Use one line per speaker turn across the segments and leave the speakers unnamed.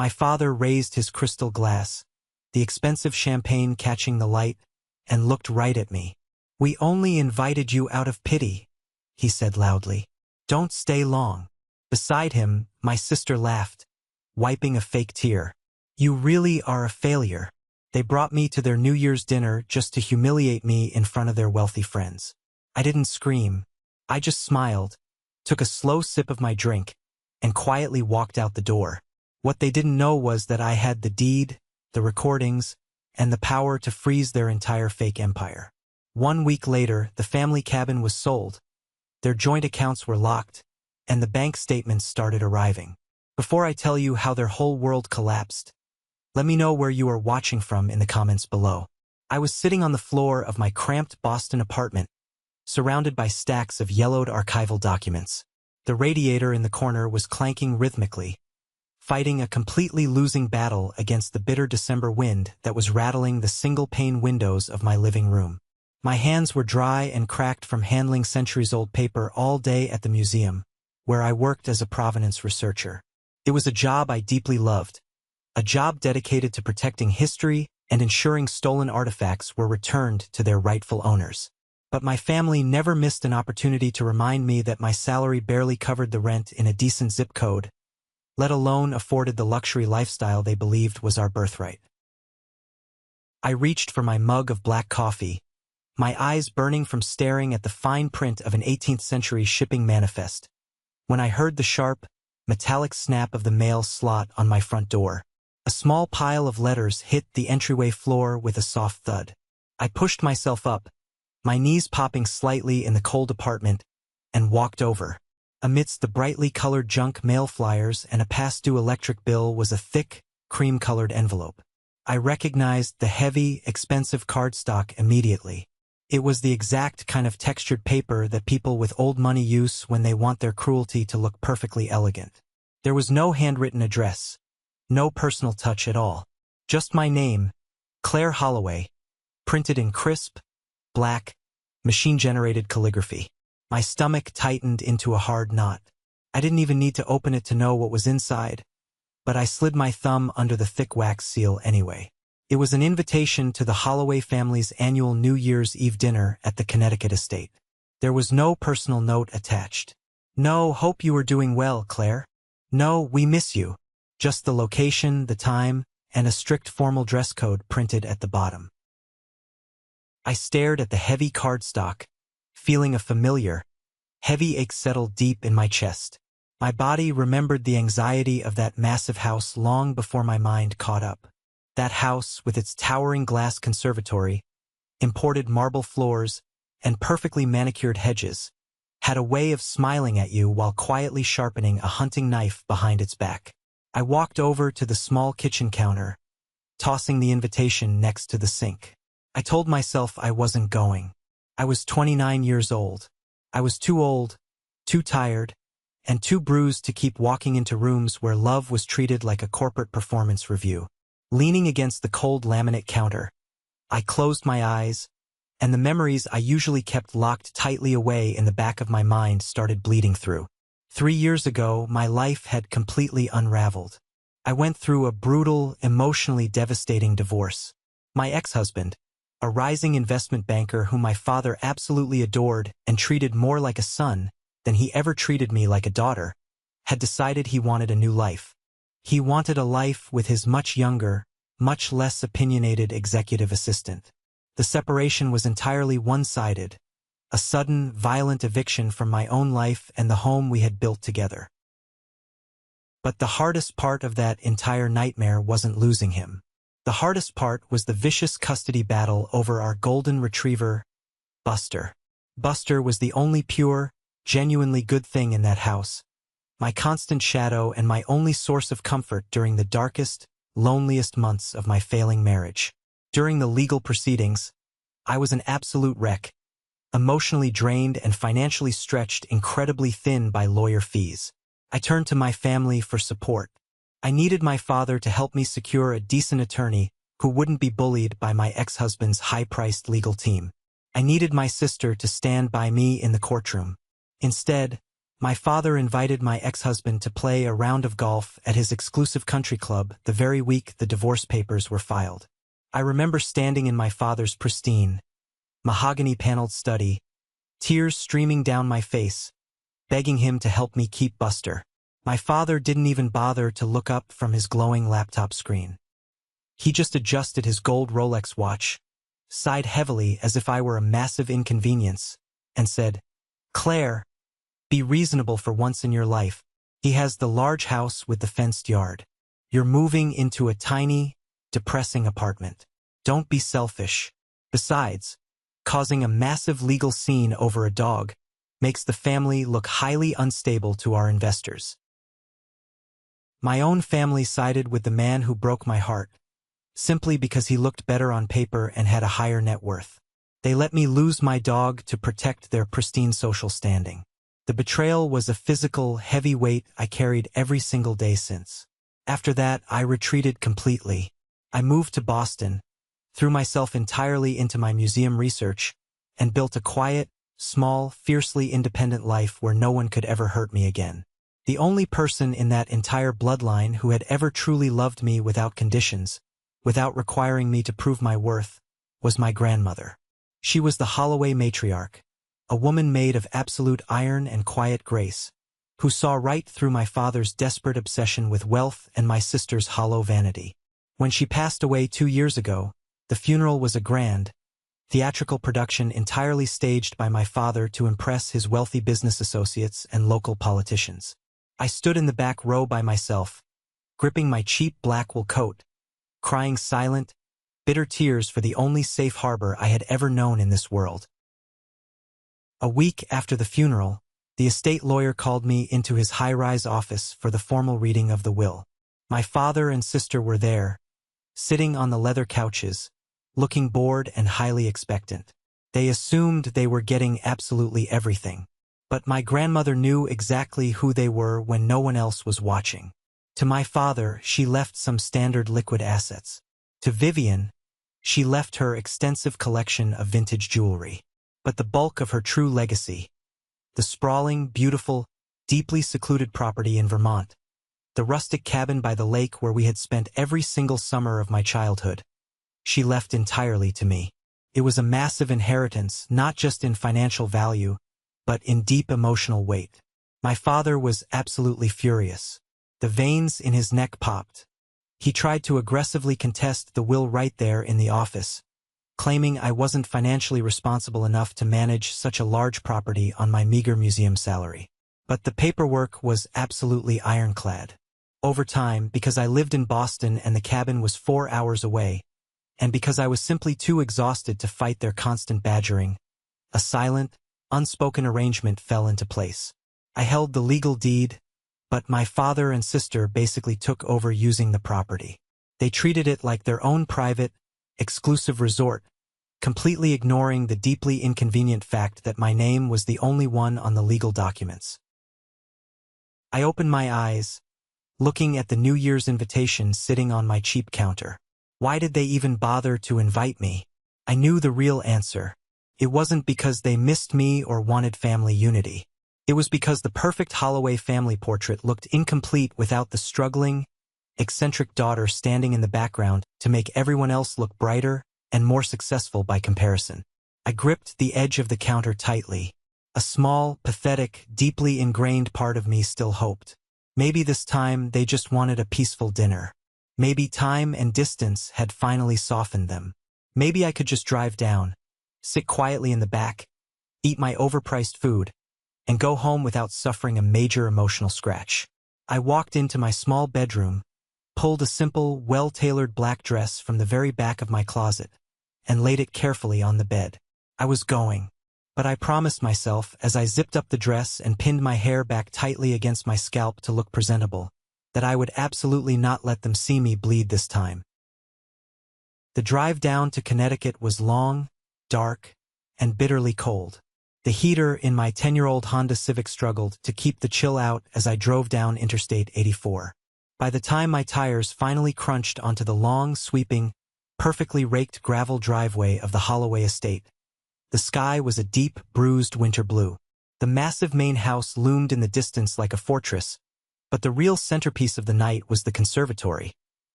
My father raised his crystal glass, the expensive champagne catching the light, and looked right at me. "We only invited you out of pity," he said loudly. "Don't stay long." Beside him, my sister laughed, wiping a fake tear. "You really are a failure." They brought me to their New Year's dinner just to humiliate me in front of their wealthy friends. I didn't scream. I just smiled, took a slow sip of my drink, and quietly walked out the door. What they didn't know was that I had the deed, the recordings, and the power to freeze their entire fake empire. 1 week later, the family cabin was sold. Their joint accounts were locked, and the bank statements started arriving. Before I tell you how their whole world collapsed, let me know where you are watching from in the comments below. I was sitting on the floor of my cramped Boston apartment, surrounded by stacks of yellowed archival documents. The radiator in the corner was clanking rhythmically, fighting a completely losing battle against the bitter December wind that was rattling the single-pane windows of my living room. My hands were dry and cracked from handling centuries-old paper all day at the museum, where I worked as a provenance researcher. It was a job I deeply loved, a job dedicated to protecting history and ensuring stolen artifacts were returned to their rightful owners. But my family never missed an opportunity to remind me that my salary barely covered the rent in a decent zip code, let alone afforded the luxury lifestyle they believed was our birthright. I reached for my mug of black coffee, my eyes burning from staring at the fine print of an 18th century shipping manifest, when I heard the sharp, metallic snap of the mail slot on my front door. A small pile of letters hit the entryway floor with a soft thud. I pushed myself up, my knees popping slightly in the cold apartment, and walked over. Amidst the brightly colored junk mail flyers and a past-due electric bill was a thick, cream-colored envelope. I recognized the heavy, expensive cardstock immediately. It was the exact kind of textured paper that people with old money use when they want their cruelty to look perfectly elegant. There was no handwritten address, no personal touch at all. Just my name, Claire Holloway, printed in crisp, black, machine-generated calligraphy. My stomach tightened into a hard knot. I didn't even need to open it to know what was inside, but I slid my thumb under the thick wax seal anyway. It was an invitation to the Holloway family's annual New Year's Eve dinner at the Connecticut estate. There was no personal note attached. "No, hope you are doing well, Claire. No, we miss you." Just the location, the time, and a strict formal dress code printed at the bottom. I stared at the heavy cardstock, feeling a familiar, heavy ache settled deep in my chest. My body remembered the anxiety of that massive house long before my mind caught up. That house, with its towering glass conservatory, imported marble floors, and perfectly manicured hedges, had a way of smiling at you while quietly sharpening a hunting knife behind its back. I walked over to the small kitchen counter, tossing the invitation next to the sink. I told myself I wasn't going. I was 29 years old. I was too old, too tired, and too bruised to keep walking into rooms where love was treated like a corporate performance review. Leaning against the cold laminate counter, I closed my eyes, and the memories I usually kept locked tightly away in the back of my mind started bleeding through. 3 years ago, my life had completely unraveled. I went through a brutal, emotionally devastating divorce. My ex-husband, a rising investment banker whom my father absolutely adored and treated more like a son than he ever treated me like a daughter, had decided he wanted a new life. He wanted a life with his much younger, much less opinionated executive assistant. The separation was entirely one-sided, a sudden, violent eviction from my own life and the home we had built together. But the hardest part of that entire nightmare wasn't losing him. The hardest part was the vicious custody battle over our golden retriever, Buster. Buster was the only pure, genuinely good thing in that house, my constant shadow and my only source of comfort during the darkest, loneliest months of my failing marriage. During the legal proceedings, I was an absolute wreck, emotionally drained and financially stretched incredibly thin by lawyer fees. I turned to my family for support. I needed my father to help me secure a decent attorney who wouldn't be bullied by my ex-husband's high-priced legal team. I needed my sister to stand by me in the courtroom. Instead, My father invited my ex-husband to play a round of golf at his exclusive country club the very week the divorce papers were filed. I remember standing in my father's pristine, mahogany-paneled study, tears streaming down my face, begging him to help me keep Buster. My father didn't even bother to look up from his glowing laptop screen. He just adjusted his gold Rolex watch, sighed heavily as if I were a massive inconvenience, and said, "Claire, be reasonable for once in your life. He has the large house with the fenced yard. You're moving into a tiny, depressing apartment. Don't be selfish. Besides, causing a massive legal scene over a dog makes the family look highly unstable to our investors." My own family sided with the man who broke my heart, simply because he looked better on paper and had a higher net worth. They let me lose my dog to protect their pristine social standing. The betrayal was a physical, heavy weight I carried every single day since. After that, I retreated completely. I moved to Boston, threw myself entirely into my museum research, and built a quiet, small, fiercely independent life where no one could ever hurt me again. The only person in that entire bloodline who had ever truly loved me without conditions, without requiring me to prove my worth, was my grandmother. She was the Holloway matriarch, a woman made of absolute iron and quiet grace, who saw right through my father's desperate obsession with wealth and my sister's hollow vanity. When she passed away 2 years ago, the funeral was a grand, theatrical production entirely staged by my father to impress his wealthy business associates and local politicians. I stood in the back row by myself, gripping my cheap black wool coat, crying silent, bitter tears for the only safe harbor I had ever known in this world. A week after the funeral, the estate lawyer called me into his high-rise office for the formal reading of the will. My father and sister were there, sitting on the leather couches, looking bored and highly expectant. They assumed they were getting absolutely everything. But my grandmother knew exactly who they were when no one else was watching. To my father, she left some standard liquid assets. To Vivian, she left her extensive collection of vintage jewelry. But the bulk of her true legacy, the sprawling, beautiful, deeply secluded property in Vermont, the rustic cabin by the lake where we had spent every single summer of my childhood, she left entirely to me. It was a massive inheritance, not just in financial value, but in deep emotional weight. My father was absolutely furious. The veins in his neck popped. He tried to aggressively contest the will right there in the office, claiming I wasn't financially responsible enough to manage such a large property on my meager museum salary. But the paperwork was absolutely ironclad. Over time, because I lived in Boston and the cabin was 4 hours away, and because I was simply too exhausted to fight their constant badgering, a silent, unspoken arrangement fell into place. I held the legal deed, but my father and sister basically took over using the property. They treated it like their own private, exclusive resort, completely ignoring the deeply inconvenient fact that my name was the only one on the legal documents. I opened my eyes, looking at the New Year's invitation sitting on my cheap counter. Why did they even bother to invite me? I knew the real answer. It wasn't because they missed me or wanted family unity. It was because the perfect Holloway family portrait looked incomplete without the struggling, eccentric daughter standing in the background to make everyone else look brighter and more successful by comparison. I gripped the edge of the counter tightly. A small, pathetic, deeply ingrained part of me still hoped. Maybe this time they just wanted a peaceful dinner. Maybe time and distance had finally softened them. Maybe I could just drive down, sit quietly in the back, eat my overpriced food, and go home without suffering a major emotional scratch. I walked into my small bedroom, pulled a simple, well-tailored black dress from the very back of my closet, and laid it carefully on the bed. I was going, but I promised myself as I zipped up the dress and pinned my hair back tightly against my scalp to look presentable, that I would absolutely not let them see me bleed this time. The drive down to Connecticut was long, dark, and bitterly cold. The heater in my 10-year-old Honda Civic struggled to keep the chill out as I drove down Interstate 84. By the time my tires finally crunched onto the long, sweeping, perfectly raked gravel driveway of the Holloway estate, the sky was a deep, bruised winter blue. The massive main house loomed in the distance like a fortress, but the real centerpiece of the night was the conservatory,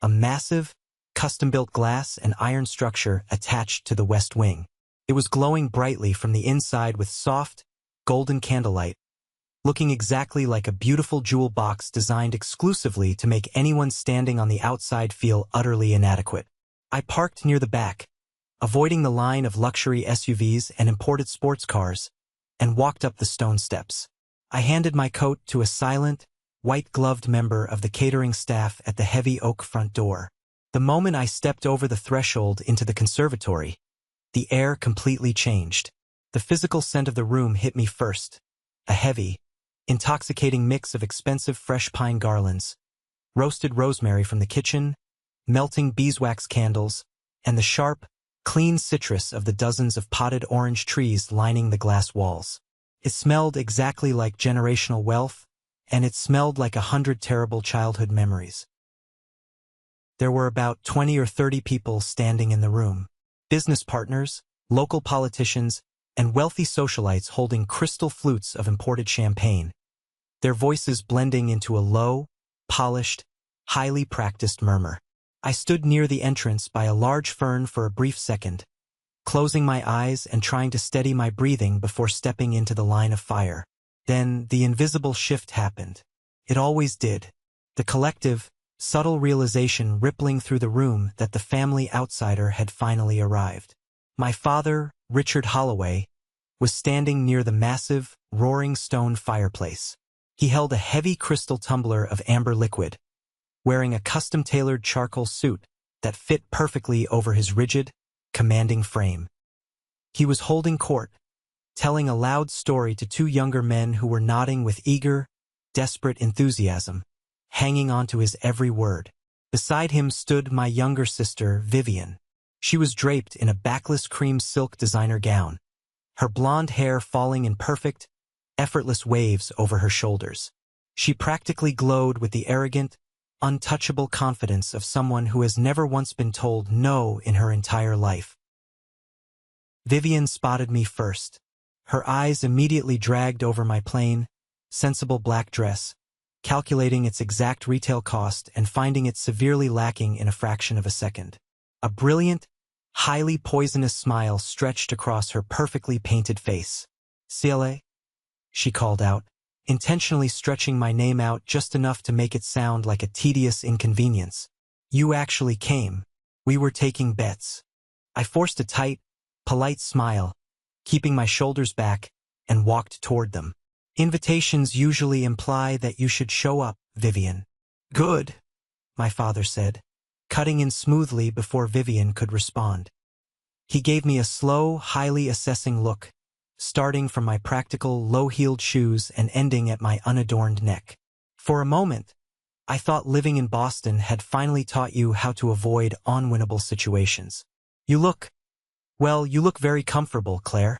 a massive, custom-built glass and iron structure attached to the west wing. It was glowing brightly from the inside with soft, golden candlelight, looking exactly like a beautiful jewel box designed exclusively to make anyone standing on the outside feel utterly inadequate. I parked near the back, avoiding the line of luxury SUVs and imported sports cars, and walked up the stone steps. I handed my coat to a silent, white-gloved member of the catering staff at the heavy oak front door. The moment I stepped over the threshold into the conservatory, the air completely changed. The physical scent of the room hit me first, a heavy, intoxicating mix of expensive fresh pine garlands, roasted rosemary from the kitchen, melting beeswax candles, and the sharp, clean citrus of the dozens of potted orange trees lining the glass walls. It smelled exactly like generational wealth, and it smelled like 100 terrible childhood memories. There were about 20 or 30 people standing in the room. Business partners, local politicians, and wealthy socialites holding crystal flutes of imported champagne, their voices blending into a low, polished, highly practiced murmur. I stood near the entrance by a large fern for a brief second, closing my eyes and trying to steady my breathing before stepping into the line of fire. Then the invisible shift happened. It always did. The collective, subtle realization rippling through the room that the family outsider had finally arrived. My father, Richard Holloway, was standing near the massive, roaring stone fireplace. He held a heavy crystal tumbler of amber liquid, wearing a custom-tailored charcoal suit that fit perfectly over his rigid, commanding frame. He was holding court, telling a loud story to two younger men who were nodding with eager, desperate enthusiasm, hanging on to his every word. Beside him stood my younger sister, Vivian. She was draped in a backless cream silk designer gown, her blonde hair falling in perfect, effortless waves over her shoulders. She practically glowed with the arrogant, untouchable confidence of someone who has never once been told no in her entire life. Vivian spotted me first. Her eyes immediately dragged over my plain, sensible black dress, calculating its exact retail cost and finding it severely lacking in a fraction of a second. A brilliant, highly poisonous smile stretched across her perfectly painted face. "Ciele?" she called out, intentionally stretching my name out just enough to make it sound like a tedious inconvenience. "You actually came. We were taking bets." I forced a tight, polite smile, keeping my shoulders back, and walked toward them. "Invitations usually imply that you should show up, Vivian." "Good," my father said, cutting in smoothly before Vivian could respond. He gave me a slow, highly assessing look, starting from my practical, low-heeled shoes and ending at my unadorned neck. For a moment, I thought living in Boston had finally taught you how to avoid unwinnable situations. You look very comfortable, Claire."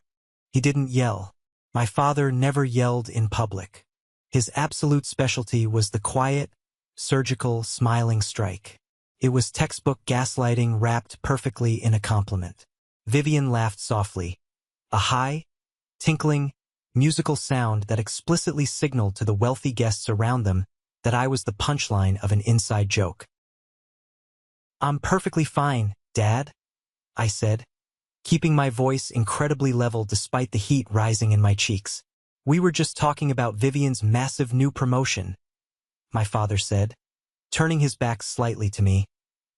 He didn't yell. My father never yelled in public. His absolute specialty was the quiet, surgical, smiling strike. It was textbook gaslighting wrapped perfectly in a compliment. Vivian laughed softly, a high, tinkling, musical sound that explicitly signaled to the wealthy guests around them that I was the punchline of an inside joke. "I'm perfectly fine, Dad," I said, keeping my voice incredibly level despite the heat rising in my cheeks. "We were just talking about Vivian's massive new promotion," my father said, turning his back slightly to me,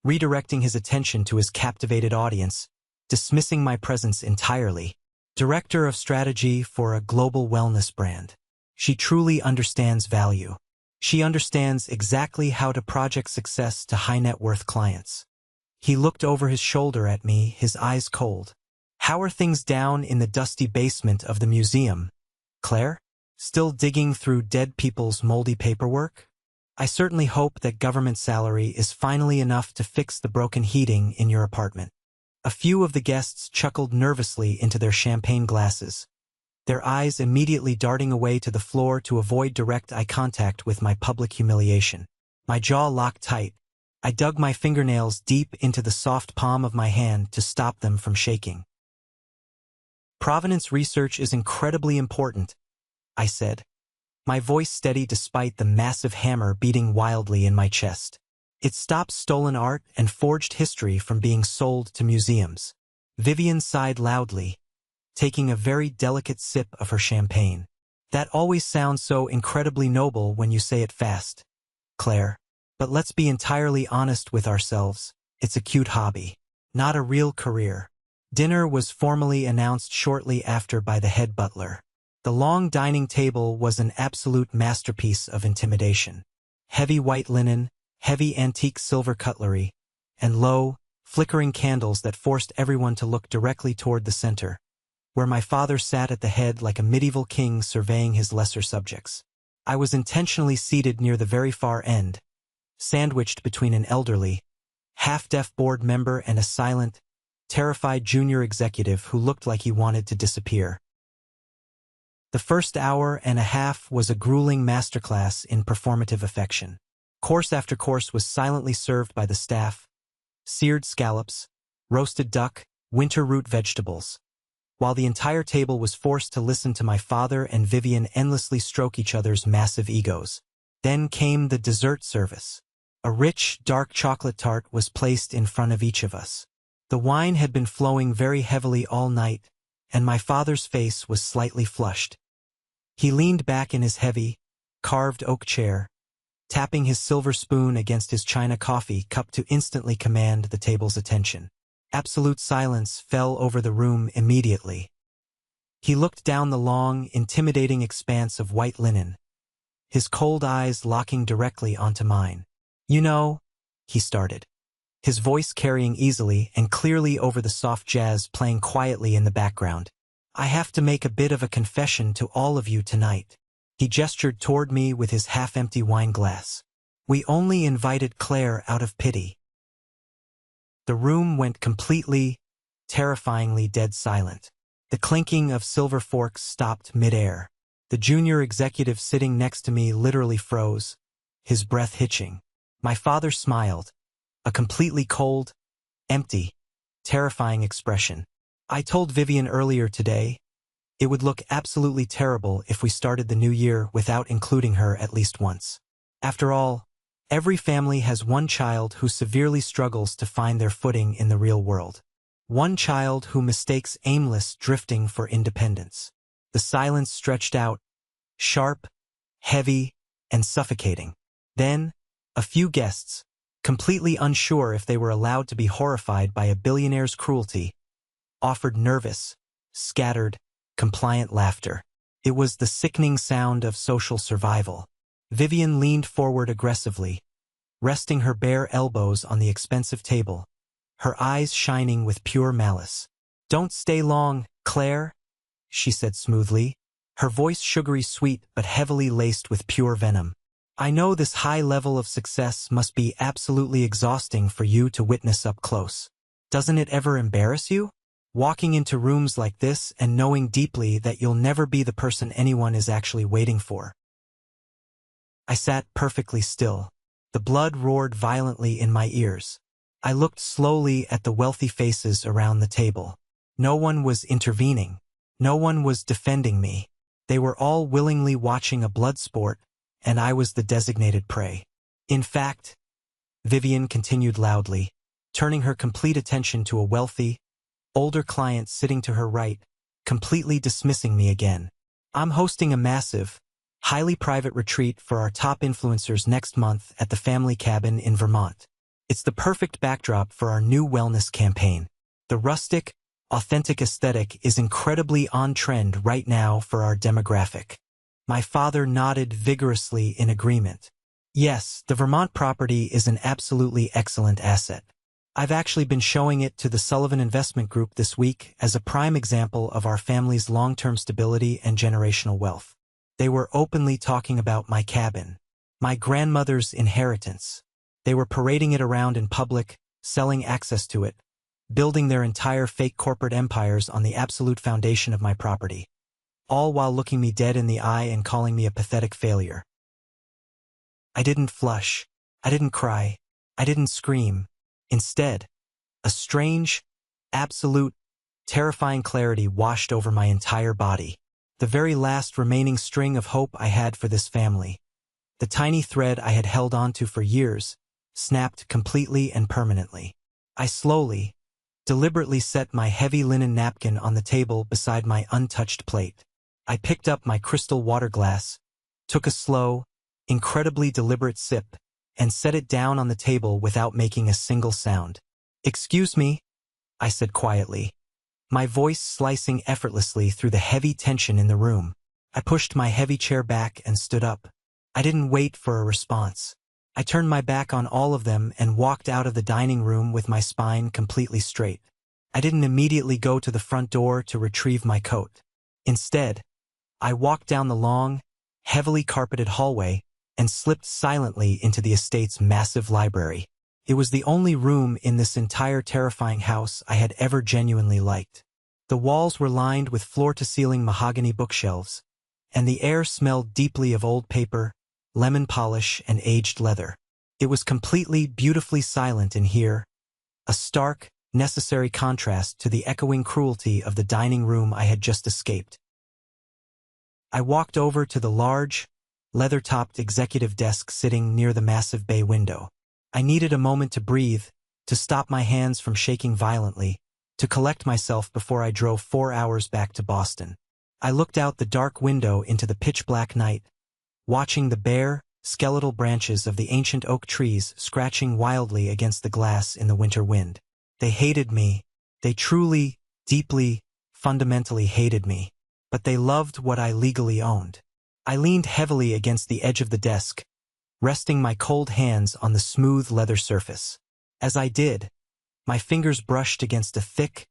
redirecting his attention to his captivated audience, dismissing my presence entirely. "Director of Strategy for a global wellness brand. She truly understands value. She understands exactly how to project success to high-net-worth clients." He looked over his shoulder at me, his eyes cold. "How are things down in the dusty basement of the museum, Claire? Still digging through dead people's moldy paperwork? I certainly hope that government salary is finally enough to fix the broken heating in your apartment." A few of the guests chuckled nervously into their champagne glasses, their eyes immediately darting away to the floor to avoid direct eye contact with my public humiliation. My jaw locked tight. I dug my fingernails deep into the soft palm of my hand to stop them from shaking. "Provenance research is incredibly important," I said, my voice steady despite the massive hammer beating wildly in my chest. It stopped stolen art and forged history from being sold to museums. Vivian sighed loudly, taking a very delicate sip of her champagne. That always sounds so incredibly noble when you say it fast, Claire. But let's be entirely honest with ourselves. It's a cute hobby, not a real career. Dinner was formally announced shortly after by the head butler. The long dining table was an absolute masterpiece of intimidation. Heavy white linen, heavy antique silver cutlery, and low, flickering candles that forced everyone to look directly toward the center, where my father sat at the head like a medieval king surveying his lesser subjects. I was intentionally seated near the very far end, sandwiched between an elderly, half-deaf board member and a silent, terrified junior executive who looked like he wanted to disappear. The first hour and a half was a grueling masterclass in performative affection. Course after course was silently served by the staff: seared scallops, roasted duck, winter root vegetables, while the entire table was forced to listen to my father and Vivian endlessly stroke each other's massive egos. Then came the dessert service. A rich, dark chocolate tart was placed in front of each of us. The wine had been flowing very heavily all night, and my father's face was slightly flushed. He leaned back in his heavy, carved oak chair, tapping his silver spoon against his china coffee cup to instantly command the table's attention. Absolute silence fell over the room immediately. He looked down the long, intimidating expanse of white linen, his cold eyes locking directly onto mine. You know, he started, his voice carrying easily and clearly over the soft jazz playing quietly in the background. I have to make a bit of a confession to all of you tonight. He gestured toward me with his half-empty wine glass. We only invited Claire out of pity. The room went completely, terrifyingly dead silent. The clinking of silver forks stopped mid-air. The junior executive sitting next to me literally froze, his breath hitching. My father smiled, a completely cold, empty, terrifying expression. I told Vivian earlier today, it would look absolutely terrible if we started the new year without including her at least once. After all, every family has one child who severely struggles to find their footing in the real world. One child who mistakes aimless drifting for independence. The silence stretched out, sharp, heavy, and suffocating. Then, a few guests, completely unsure if they were allowed to be horrified by a billionaire's cruelty, offered nervous, scattered, compliant laughter. It was the sickening sound of social survival. Vivian leaned forward aggressively, resting her bare elbows on the expensive table, her eyes shining with pure malice. "Don't stay long, Claire," she said smoothly, her voice sugary sweet but heavily laced with pure venom. "I know this high level of success must be absolutely exhausting for you to witness up close. Doesn't it ever embarrass you? Walking into rooms like this and knowing deeply that you'll never be the person anyone is actually waiting for." I sat perfectly still. The blood roared violently in my ears. I looked slowly at the wealthy faces around the table. No one was intervening. No one was defending me. They were all willingly watching a blood sport, and I was the designated prey. In fact, Vivian continued loudly, turning her complete attention to a wealthy, older client sitting to her right, completely dismissing me again. "I'm hosting a massive, highly private retreat for our top influencers next month at the family cabin in Vermont. It's the perfect backdrop for our new wellness campaign. The rustic, authentic aesthetic is incredibly on trend right now for our demographic." My father nodded vigorously in agreement. "Yes, the Vermont property is an absolutely excellent asset. I've actually been showing it to the Sullivan Investment Group this week as a prime example of our family's long-term stability and generational wealth. They were openly talking about my cabin, my grandmother's inheritance. They were parading it around in public, selling access to it, building their entire fake corporate empires on the absolute foundation of my property, all while looking me dead in the eye and calling me a pathetic failure. I didn't flush. I didn't cry. I didn't scream. Instead, a strange, absolute, terrifying clarity washed over my entire body. the very last remaining string of hope I had for this family. The tiny thread I had held onto for years snapped completely and permanently. I slowly, deliberately set my heavy linen napkin on the table beside my untouched plate. I picked up my crystal water glass, took a slow, incredibly deliberate sip, and set it down on the table without making a single sound. "Excuse me," I said quietly, my voice slicing effortlessly through the heavy tension in the room. I pushed my heavy chair back and stood up. I didn't wait for a response. I turned my back on all of them and walked out of the dining room with my spine completely straight. I didn't immediately go to the front door to retrieve my coat. Instead, I walked down the long, heavily carpeted hallway and slipped silently into the estate's massive library. It was the only room in this entire terrifying house I had ever genuinely liked. The walls were lined with floor-to-ceiling mahogany bookshelves, and the air smelled deeply of old paper, lemon polish, and aged leather. It was completely, beautifully silent in here, a stark, necessary contrast to the echoing cruelty of the dining room I had just escaped. I walked over to the large, leather-topped executive desk sitting near the massive bay window. I needed a moment to breathe, to stop my hands from shaking violently, to collect myself before I drove 4 hours back to Boston. I looked out the dark window into the pitch-black night, watching the bare, skeletal branches of the ancient oak trees scratching wildly against the glass in the winter wind. They hated me. They truly, deeply, fundamentally hated me. But they loved what I legally owned. I leaned heavily against the edge of the desk, resting my cold hands on the smooth leather surface. As I did, my fingers brushed against a thick,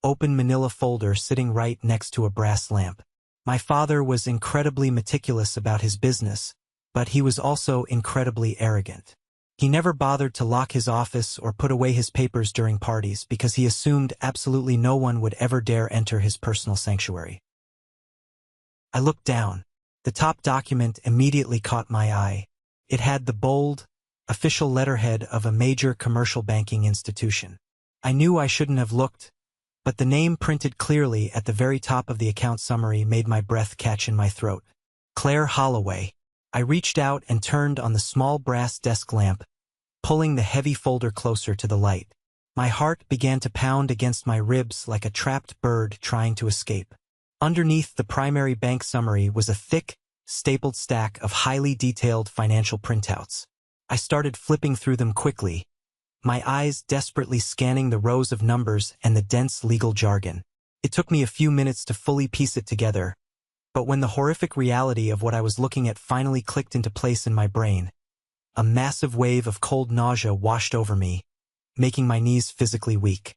open manila folder sitting right next to a brass lamp. My father was incredibly meticulous about his business, but he was also incredibly arrogant. He never bothered to lock his office or put away his papers during parties because he assumed absolutely no one would ever dare enter his personal sanctuary. I looked down. The top document immediately caught my eye. It had the bold, official letterhead of a major commercial banking institution. I knew I shouldn't have looked, but the name printed clearly at the very top of the account summary made my breath catch in my throat. Claire Holloway. I reached out and turned on the small brass desk lamp, pulling the heavy folder closer to the light. My heart began to pound against my ribs like a trapped bird trying to escape. Underneath the primary bank summary was a thick, stapled stack of highly detailed financial printouts. I started flipping through them quickly, my eyes desperately scanning the rows of numbers and the dense legal jargon. It took me a few minutes to fully piece it together, but when the horrific reality of what I was looking at finally clicked into place in my brain, a massive wave of cold nausea washed over me, making my knees physically weak.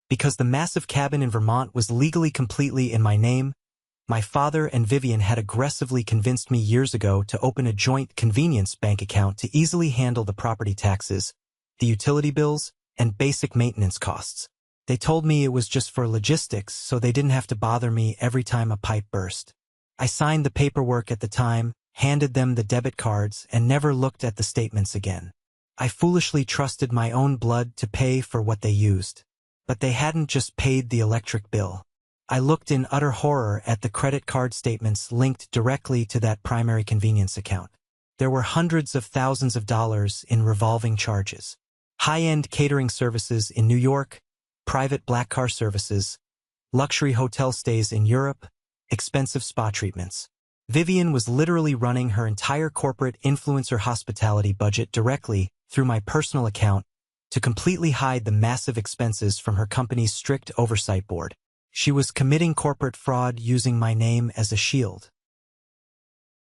Because the massive cabin in Vermont was legally completely in my name, my father and Vivian had aggressively convinced me years ago to open a joint convenience bank account to easily handle the property taxes, the utility bills, and basic maintenance costs. They told me it was just for logistics, so they didn't have to bother me every time a pipe burst. I signed the paperwork at the time, handed them the debit cards, and never looked at the statements again. I foolishly trusted my own blood to pay for what they used. But they hadn't just paid the electric bill. I looked in utter horror at the credit card statements linked directly to that primary convenience account. There were hundreds of thousands of dollars in revolving charges. High-end catering services in New York, private black car services, luxury hotel stays in Europe, expensive spa treatments. Vivian was literally running her entire corporate influencer hospitality budget directly through my personal account to completely hide the massive expenses from her company's strict oversight board. She was committing corporate fraud using my name as a shield.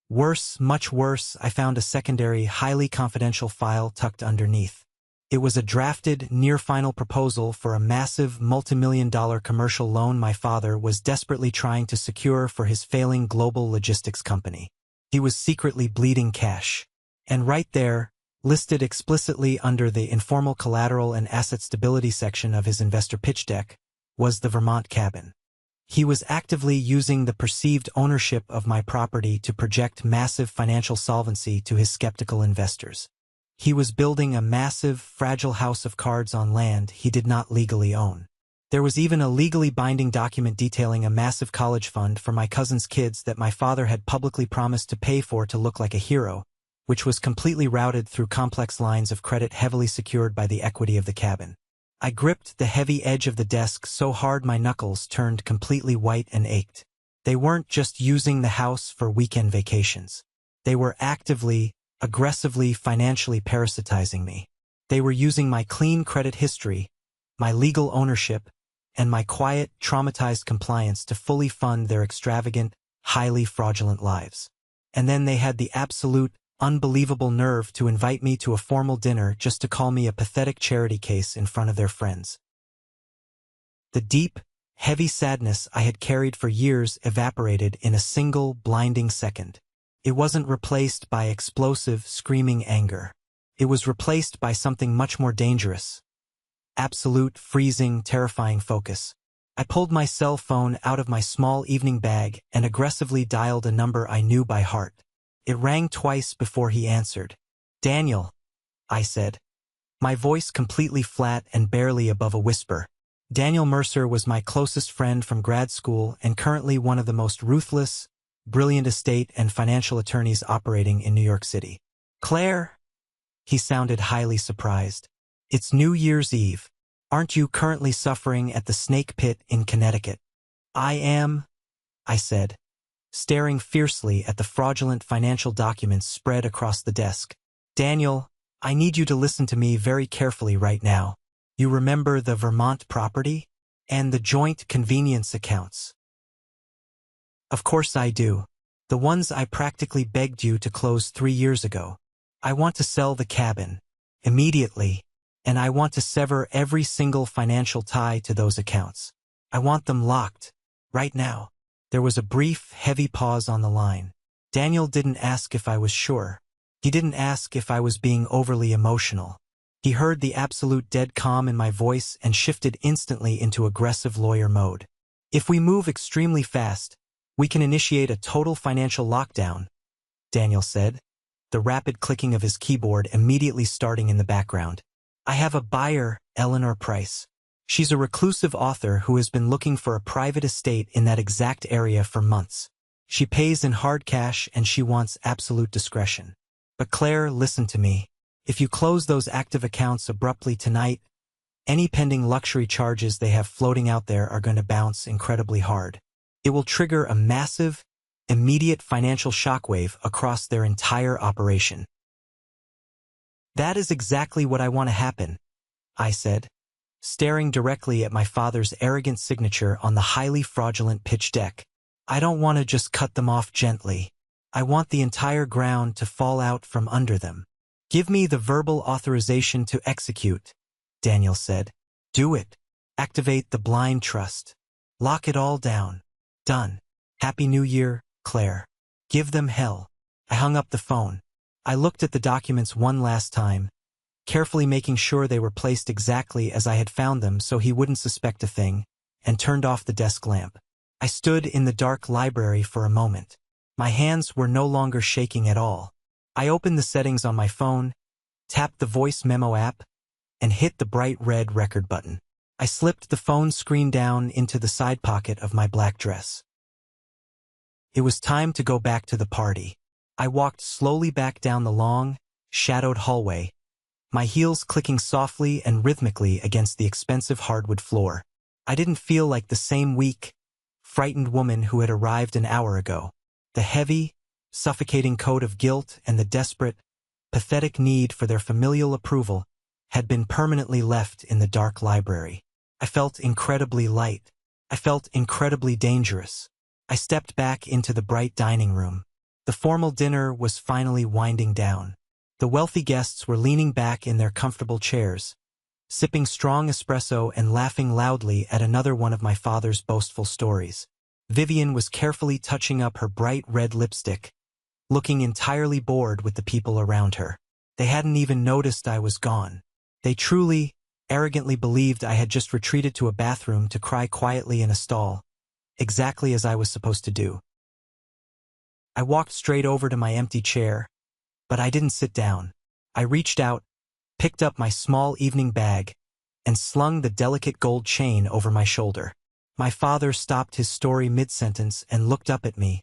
Worse, much worse, I found a secondary, highly confidential file tucked underneath. It was a drafted, near-final proposal for a massive, multi-million-dollar commercial loan my father was desperately trying to secure for his failing global logistics company. He was secretly bleeding cash. And right there, listed explicitly under the informal collateral and asset stability section of his investor pitch deck, was the Vermont cabin. He was actively using the perceived ownership of my property to project massive financial solvency to his skeptical investors. He was building a massive, fragile house of cards on land he did not legally own. There was even a legally binding document detailing a massive college fund for my cousin's kids that my father had publicly promised to pay for to look like a hero, which was completely routed through complex lines of credit heavily secured by the equity of the cabin. I gripped the heavy edge of the desk so hard my knuckles turned completely white and ached. They weren't just using the house for weekend vacations. They were actively, aggressively, financially parasitizing me. They were using my clean credit history, my legal ownership, and my quiet, traumatized compliance to fully fund their extravagant, highly fraudulent lives. And then they had the absolute, unbelievable nerve to invite me to a formal dinner just to call me a pathetic charity case in front of their friends. The deep, heavy sadness I had carried for years evaporated in a single, blinding second. It wasn't replaced by explosive, screaming anger. It was replaced by something much more dangerous. Absolute, freezing, terrifying focus. I pulled my cell phone out of my small evening bag and aggressively dialed a number I knew by heart. It rang twice before he answered. "Daniel," I said, my voice completely flat and barely above a whisper. Daniel Mercer was my closest friend from grad school and currently one of the most ruthless, brilliant estate and financial attorneys operating in New York City. "Claire?" He sounded highly surprised. "It's New Year's Eve. Aren't you currently suffering at the Snake Pit in Connecticut?" "I am," I said, staring fiercely at the fraudulent financial documents spread across the desk. "Daniel, I need you to listen to me very carefully right now. You remember the Vermont property? And the joint convenience accounts?" "Of course I do. The ones I practically begged you to close 3 years ago. I want to sell the cabin. Immediately. And I want to sever every single financial tie to those accounts. I want them locked. Right now." There was a brief, heavy pause on the line. Daniel didn't ask if I was sure. He didn't ask if I was being overly emotional. He heard the absolute dead calm in my voice and shifted instantly into aggressive lawyer mode. "If we move extremely fast, we can initiate a total financial lockdown," Daniel said, the rapid clicking of his keyboard immediately starting in the background. "I have a buyer, Eleanor Price. She's a reclusive author who has been looking for a private estate in that exact area for months. She pays in hard cash and she wants absolute discretion. But Claire, listen to me. If you close those active accounts abruptly tonight, any pending luxury charges they have floating out there are going to bounce incredibly hard. It will trigger a massive, immediate financial shockwave across their entire operation." "That is exactly what I want to happen," I said, staring directly at my father's arrogant signature on the highly fraudulent pitch deck. "I don't want to just cut them off gently. I want the entire ground to fall out from under them." "Give me the verbal authorization to execute," Daniel said. "Do it. Activate the blind trust. Lock it all down. Done. Happy New Year, Claire. Give them hell." I hung up the phone. I looked at the documents one last time, carefully making sure they were placed exactly as I had found them so he wouldn't suspect a thing, and turned off the desk lamp. I stood in the dark library for a moment. My hands were no longer shaking at all. I opened the settings on my phone, tapped the voice memo app, and hit the bright red record button. I slipped the phone screen down into the side pocket of my black dress. It was time to go back to the party. I walked slowly back down the long, shadowed hallway, my heels clicking softly and rhythmically against the expensive hardwood floor. I didn't feel like the same weak, frightened woman who had arrived an hour ago. The heavy, suffocating coat of guilt and the desperate, pathetic need for their familial approval had been permanently left in the dark library. I felt incredibly light. I felt incredibly dangerous. I stepped back into the bright dining room. The formal dinner was finally winding down. The wealthy guests were leaning back in their comfortable chairs, sipping strong espresso and laughing loudly at another one of my father's boastful stories. Vivian was carefully touching up her bright red lipstick, looking entirely bored with the people around her. They hadn't even noticed I was gone. They truly, arrogantly believed I had just retreated to a bathroom to cry quietly in a stall, exactly as I was supposed to do. I walked straight over to my empty chair, but I didn't sit down. I reached out, picked up my small evening bag, and slung the delicate gold chain over my shoulder. My father stopped his story mid-sentence and looked up at me,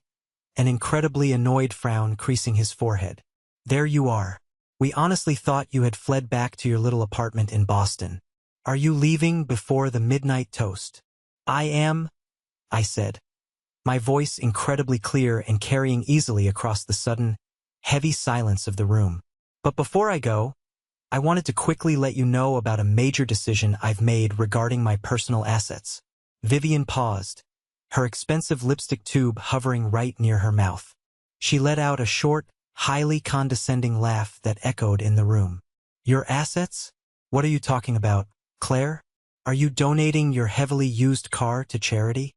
an incredibly annoyed frown creasing his forehead. There you are. We honestly thought you had fled back to your little apartment in Boston. Are you leaving before the midnight toast? I am, I said, my voice incredibly clear and carrying easily across the sudden, heavy silence of the room. But before I go, I wanted to quickly let you know about a major decision I've made regarding my personal assets. Vivian paused, her expensive lipstick tube hovering right near her mouth. She let out a short, highly condescending laugh that echoed in the room. Your assets? What are you talking about, Claire? Are you donating your heavily used car to charity?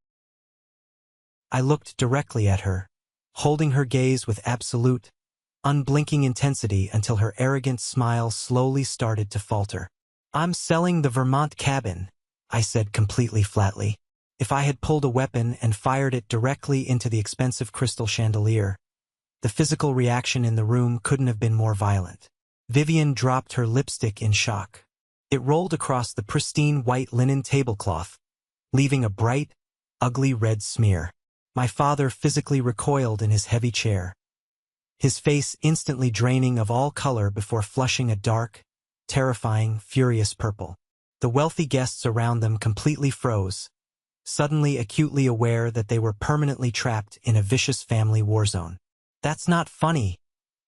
I looked directly at her, holding her gaze with absolute, unblinking intensity until her arrogant smile slowly started to falter. I'm selling the Vermont cabin, I said completely flatly. If I had pulled a weapon and fired it directly into the expensive crystal chandelier, the physical reaction in the room couldn't have been more violent. Vivian dropped her lipstick in shock. It rolled across the pristine white linen tablecloth, leaving a bright, ugly red smear. My father physically recoiled in his heavy chair, his face instantly draining of all color before flushing a dark, terrifying, furious purple. The wealthy guests around them completely froze, suddenly acutely aware that they were permanently trapped in a vicious family war zone. That's not funny,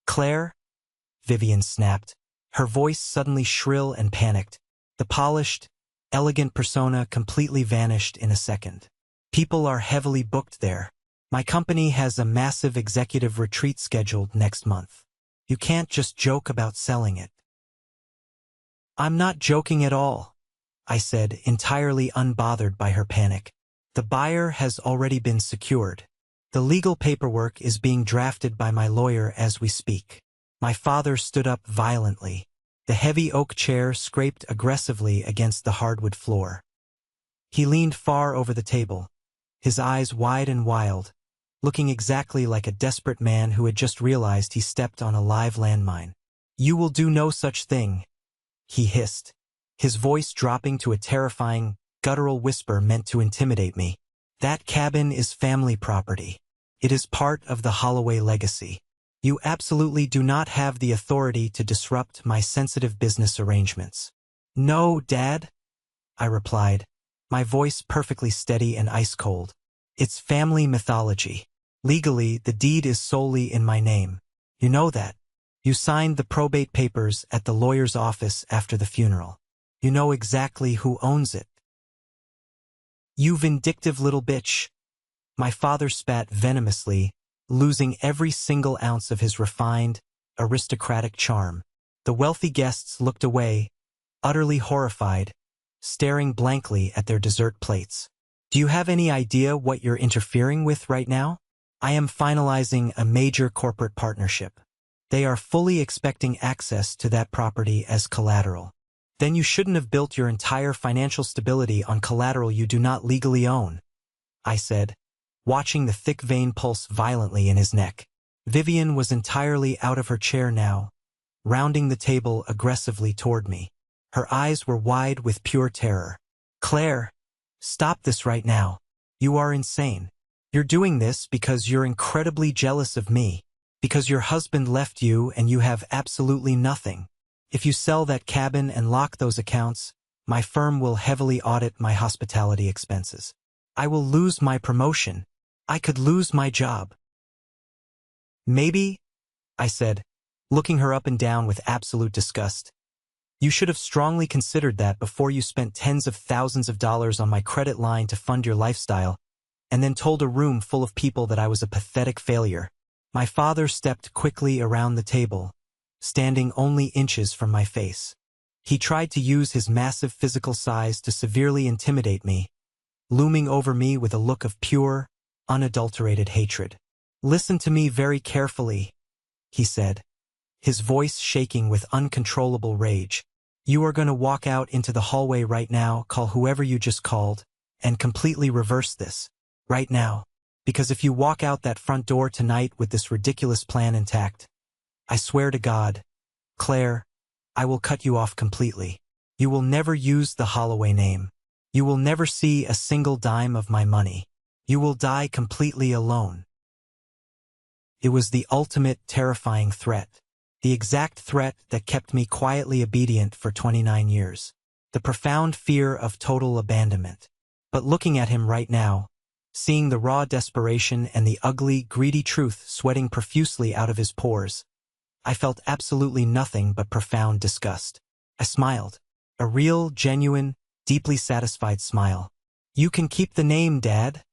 Claire, Vivian snapped, her voice suddenly shrill and panicked. The polished, elegant persona completely vanished in a second. People are heavily booked there. My company has a massive executive retreat scheduled next month. You can't just joke about selling it. I'm not joking at all, I said, entirely unbothered by her panic. The buyer has already been secured. The legal paperwork is being drafted by my lawyer as we speak. My father stood up violently. The heavy oak chair scraped aggressively against the hardwood floor. He leaned far over the table, his eyes wide and wild, looking exactly like a desperate man who had just realized he stepped on a live landmine. You will do no such thing, he hissed, his voice dropping to a terrifying, guttural whisper meant to intimidate me. That cabin is family property. It is part of the Holloway legacy. You absolutely do not have the authority to disrupt my sensitive business arrangements. No, Dad, I replied, my voice perfectly steady and ice-cold. It's family mythology. Legally, the deed is solely in my name. You know that. You signed the probate papers at the lawyer's office after the funeral. You know exactly who owns it. You vindictive little bitch. My father spat venomously, losing every single ounce of his refined, aristocratic charm. The wealthy guests looked away, utterly horrified, staring blankly at their dessert plates. Do you have any idea what you're interfering with right now? I am finalizing a major corporate partnership. They are fully expecting access to that property as collateral. Then you shouldn't have built your entire financial stability on collateral you do not legally own, I said, watching the thick vein pulse violently in his neck. Vivian was entirely out of her chair now, rounding the table aggressively toward me. Her eyes were wide with pure terror. Claire, stop this right now. You are insane. You're doing this because you're incredibly jealous of me, because your husband left you and you have absolutely nothing. If you sell that cabin and lock those accounts, my firm will heavily audit my hospitality expenses. I will lose my promotion. I could lose my job. Maybe, I said, looking her up and down with absolute disgust. You should have strongly considered that before you spent tens of thousands of dollars on my credit line to fund your lifestyle, and then told a room full of people that I was a pathetic failure. My father stepped quickly around the table, standing only inches from my face. He tried to use his massive physical size to severely intimidate me, looming over me with a look of pure, unadulterated hatred. Listen to me very carefully, he said, his voice shaking with uncontrollable rage. You are going to walk out into the hallway right now, call whoever you just called, and completely reverse this. Right now. Because if you walk out that front door tonight with this ridiculous plan intact, I swear to God, Claire, I will cut you off completely. You will never use the Holloway name. You will never see a single dime of my money. You will die completely alone. It was the ultimate terrifying threat. The exact threat that kept me quietly obedient for 29 years. The profound fear of total abandonment. But looking at him right now, seeing the raw desperation and the ugly, greedy truth sweating profusely out of his pores, I felt absolutely nothing but profound disgust. I smiled. A real, genuine, deeply satisfied smile. "You can keep the name, Dad,"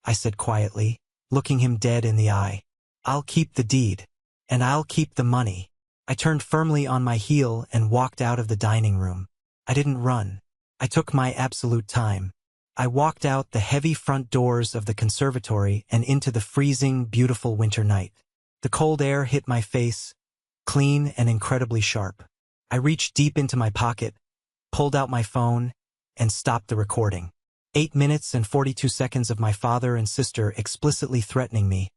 I said quietly, looking him dead in the eye. "I'll keep the deed. And I'll keep the money." I turned firmly on my heel and walked out of the dining room. I didn't run. I took my absolute time. I walked out the heavy front doors of the conservatory and into the freezing, beautiful winter night. The cold air hit my face, clean and incredibly sharp. I reached deep into my pocket, pulled out my phone, and stopped the recording. 8 minutes and 42 seconds of my father and sister explicitly threatening me,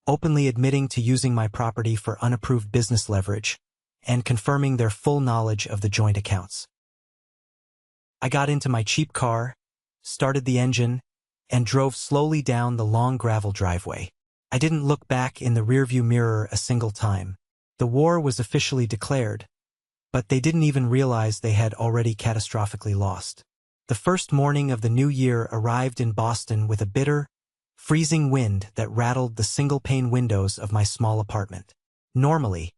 openly admitting to using my property for unapproved business leverage, and confirming their full knowledge of the joint accounts. I got into my cheap car, started the engine, and drove slowly down the long gravel driveway. I didn't look back in the rearview mirror a single time. The war was officially declared, but they didn't even realize they had already catastrophically lost. The first morning of the new year arrived in Boston with a bitter, freezing wind that rattled the single-pane windows of my small apartment. Normally,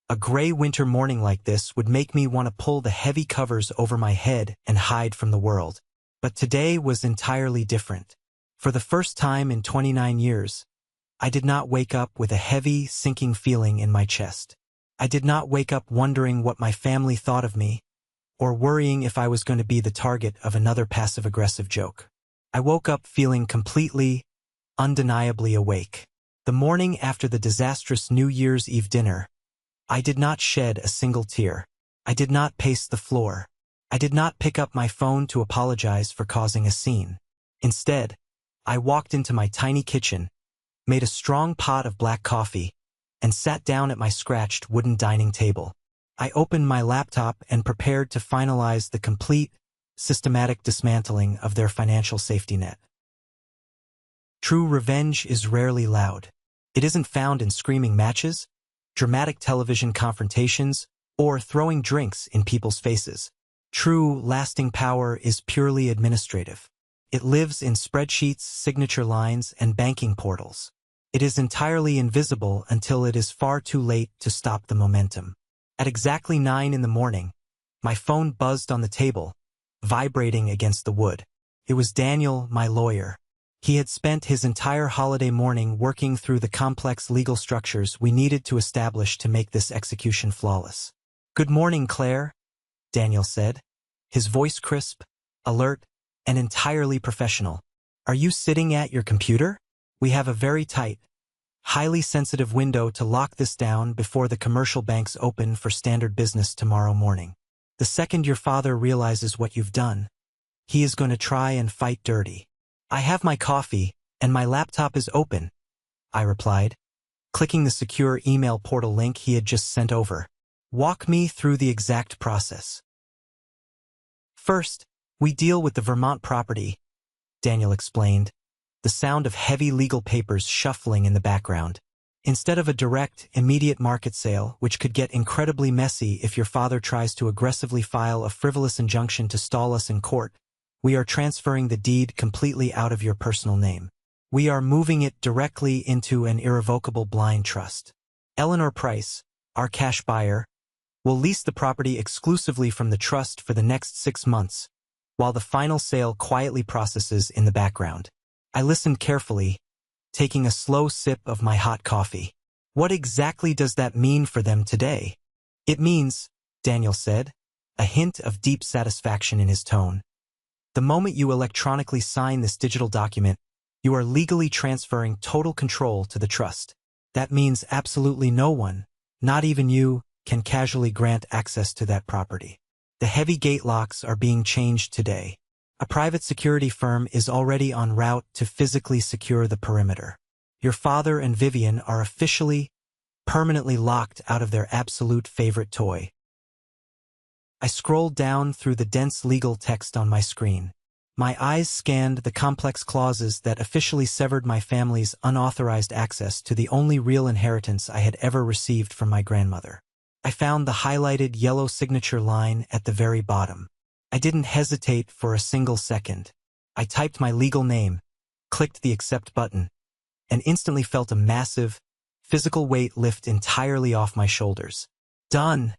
a gray winter morning like this would make me want to pull the heavy covers over my head and hide from the world. But today was entirely different. For the first time in 29 years, I did not wake up with a heavy, sinking feeling in my chest. I did not wake up wondering what my family thought of me, or worrying if I was going to be the target of another passive-aggressive joke. I woke up feeling completely, undeniably awake. The morning after the disastrous New Year's Eve dinner, I did not shed a single tear. I did not pace the floor. I did not pick up my phone to apologize for causing a scene. Instead, I walked into my tiny kitchen, made a strong pot of black coffee, and sat down at my scratched wooden dining table. I opened my laptop and prepared to finalize the complete, systematic dismantling of their financial safety net. True revenge is rarely loud. It isn't found in screaming matches, dramatic television confrontations, or throwing drinks in people's faces. True, lasting power is purely administrative. It lives in spreadsheets, signature lines, and banking portals. It is entirely invisible until it is far too late to stop the momentum. At exactly 9 in the morning, my phone buzzed on the table, vibrating against the wood. It was Daniel, my lawyer. He had spent his entire holiday morning working through the complex legal structures we needed to establish to make this execution flawless. "Good morning, Claire," Daniel said, his voice crisp, alert, and entirely professional. "Are you sitting at your computer? We have a very tight, highly sensitive window to lock this down before the commercial banks open for standard business tomorrow morning. The second your father realizes what you've done, he is going to try and fight dirty." "I have my coffee, and my laptop is open," I replied, clicking the secure email portal link he had just sent over. "Walk me through the exact process." "First, we deal with the Vermont property," Daniel explained, the sound of heavy legal papers shuffling in the background. "Instead of a direct, immediate market sale, which could get incredibly messy if your father tries to aggressively file a frivolous injunction to stall us in court, we are transferring the deed completely out of your personal name. We are moving it directly into an irrevocable blind trust. Eleanor Price, our cash buyer, will lease the property exclusively from the trust for the next 6 months, while the final sale quietly processes in the background." I listened carefully, taking a slow sip of my hot coffee. "What exactly does that mean for them today?" "It means," Daniel said, a hint of deep satisfaction in his tone, "the moment you electronically sign this digital document, you are legally transferring total control to the trust. That means absolutely no one, not even you, can casually grant access to that property. The heavy gate locks are being changed today. A private security firm is already en route to physically secure the perimeter. Your father and Vivian are officially, permanently locked out of their absolute favorite toy." I scrolled down through the dense legal text on my screen. My eyes scanned the complex clauses that officially severed my family's unauthorized access to the only real inheritance I had ever received from my grandmother. I found the highlighted yellow signature line at the very bottom. I didn't hesitate for a single second. I typed my legal name, clicked the accept button, and instantly felt a massive, physical weight lift entirely off my shoulders. Done,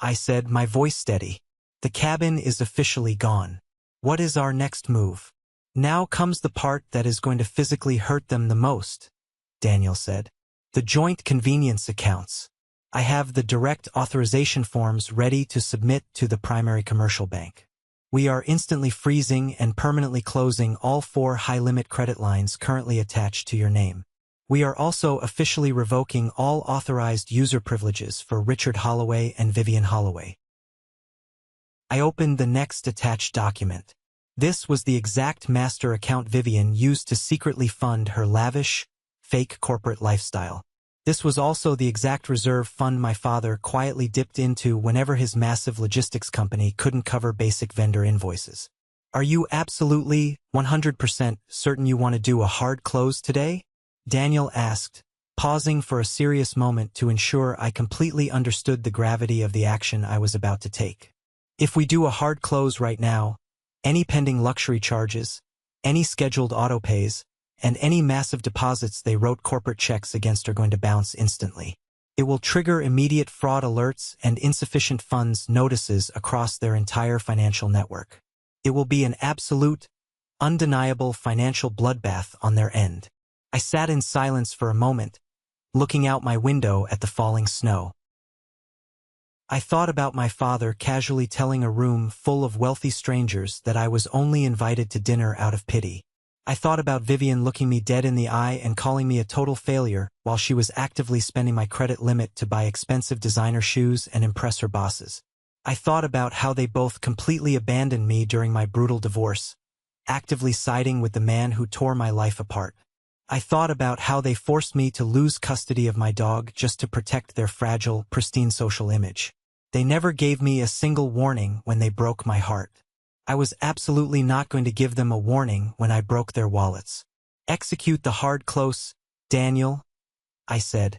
I said, my voice steady. The cabin is officially gone. What is our next move? Now comes the part that is going to physically hurt them the most, Daniel said. The joint convenience accounts. I have the direct authorization forms ready to submit to the primary commercial bank. We are instantly freezing and permanently closing all 4 high-limit credit lines currently attached to your name. We are also officially revoking all authorized user privileges for Richard Holloway and Vivian Holloway. I opened the next attached document. This was the exact master account Vivian used to secretly fund her lavish, fake corporate lifestyle. This was also the exact reserve fund my father quietly dipped into whenever his massive logistics company couldn't cover basic vendor invoices. Are you absolutely 100% certain you want to do a hard close today? Daniel asked, pausing for a serious moment to ensure I completely understood the gravity of the action I was about to take. If we do a hard close right now, any pending luxury charges, any scheduled autopays, and any massive deposits they wrote corporate checks against are going to bounce instantly. It will trigger immediate fraud alerts and insufficient funds notices across their entire financial network. It will be an absolute, undeniable financial bloodbath on their end. I sat in silence for a moment, looking out my window at the falling snow. I thought about my father casually telling a room full of wealthy strangers that I was only invited to dinner out of pity. I thought about Vivian looking me dead in the eye and calling me a total failure while she was actively spending my credit limit to buy expensive designer shoes and impress her bosses. I thought about how they both completely abandoned me during my brutal divorce, actively siding with the man who tore my life apart. I thought about how they forced me to lose custody of my dog just to protect their fragile, pristine social image. They never gave me a single warning when they broke my heart. I was absolutely not going to give them a warning when I broke their wallets. Execute the hard close, Daniel, I said,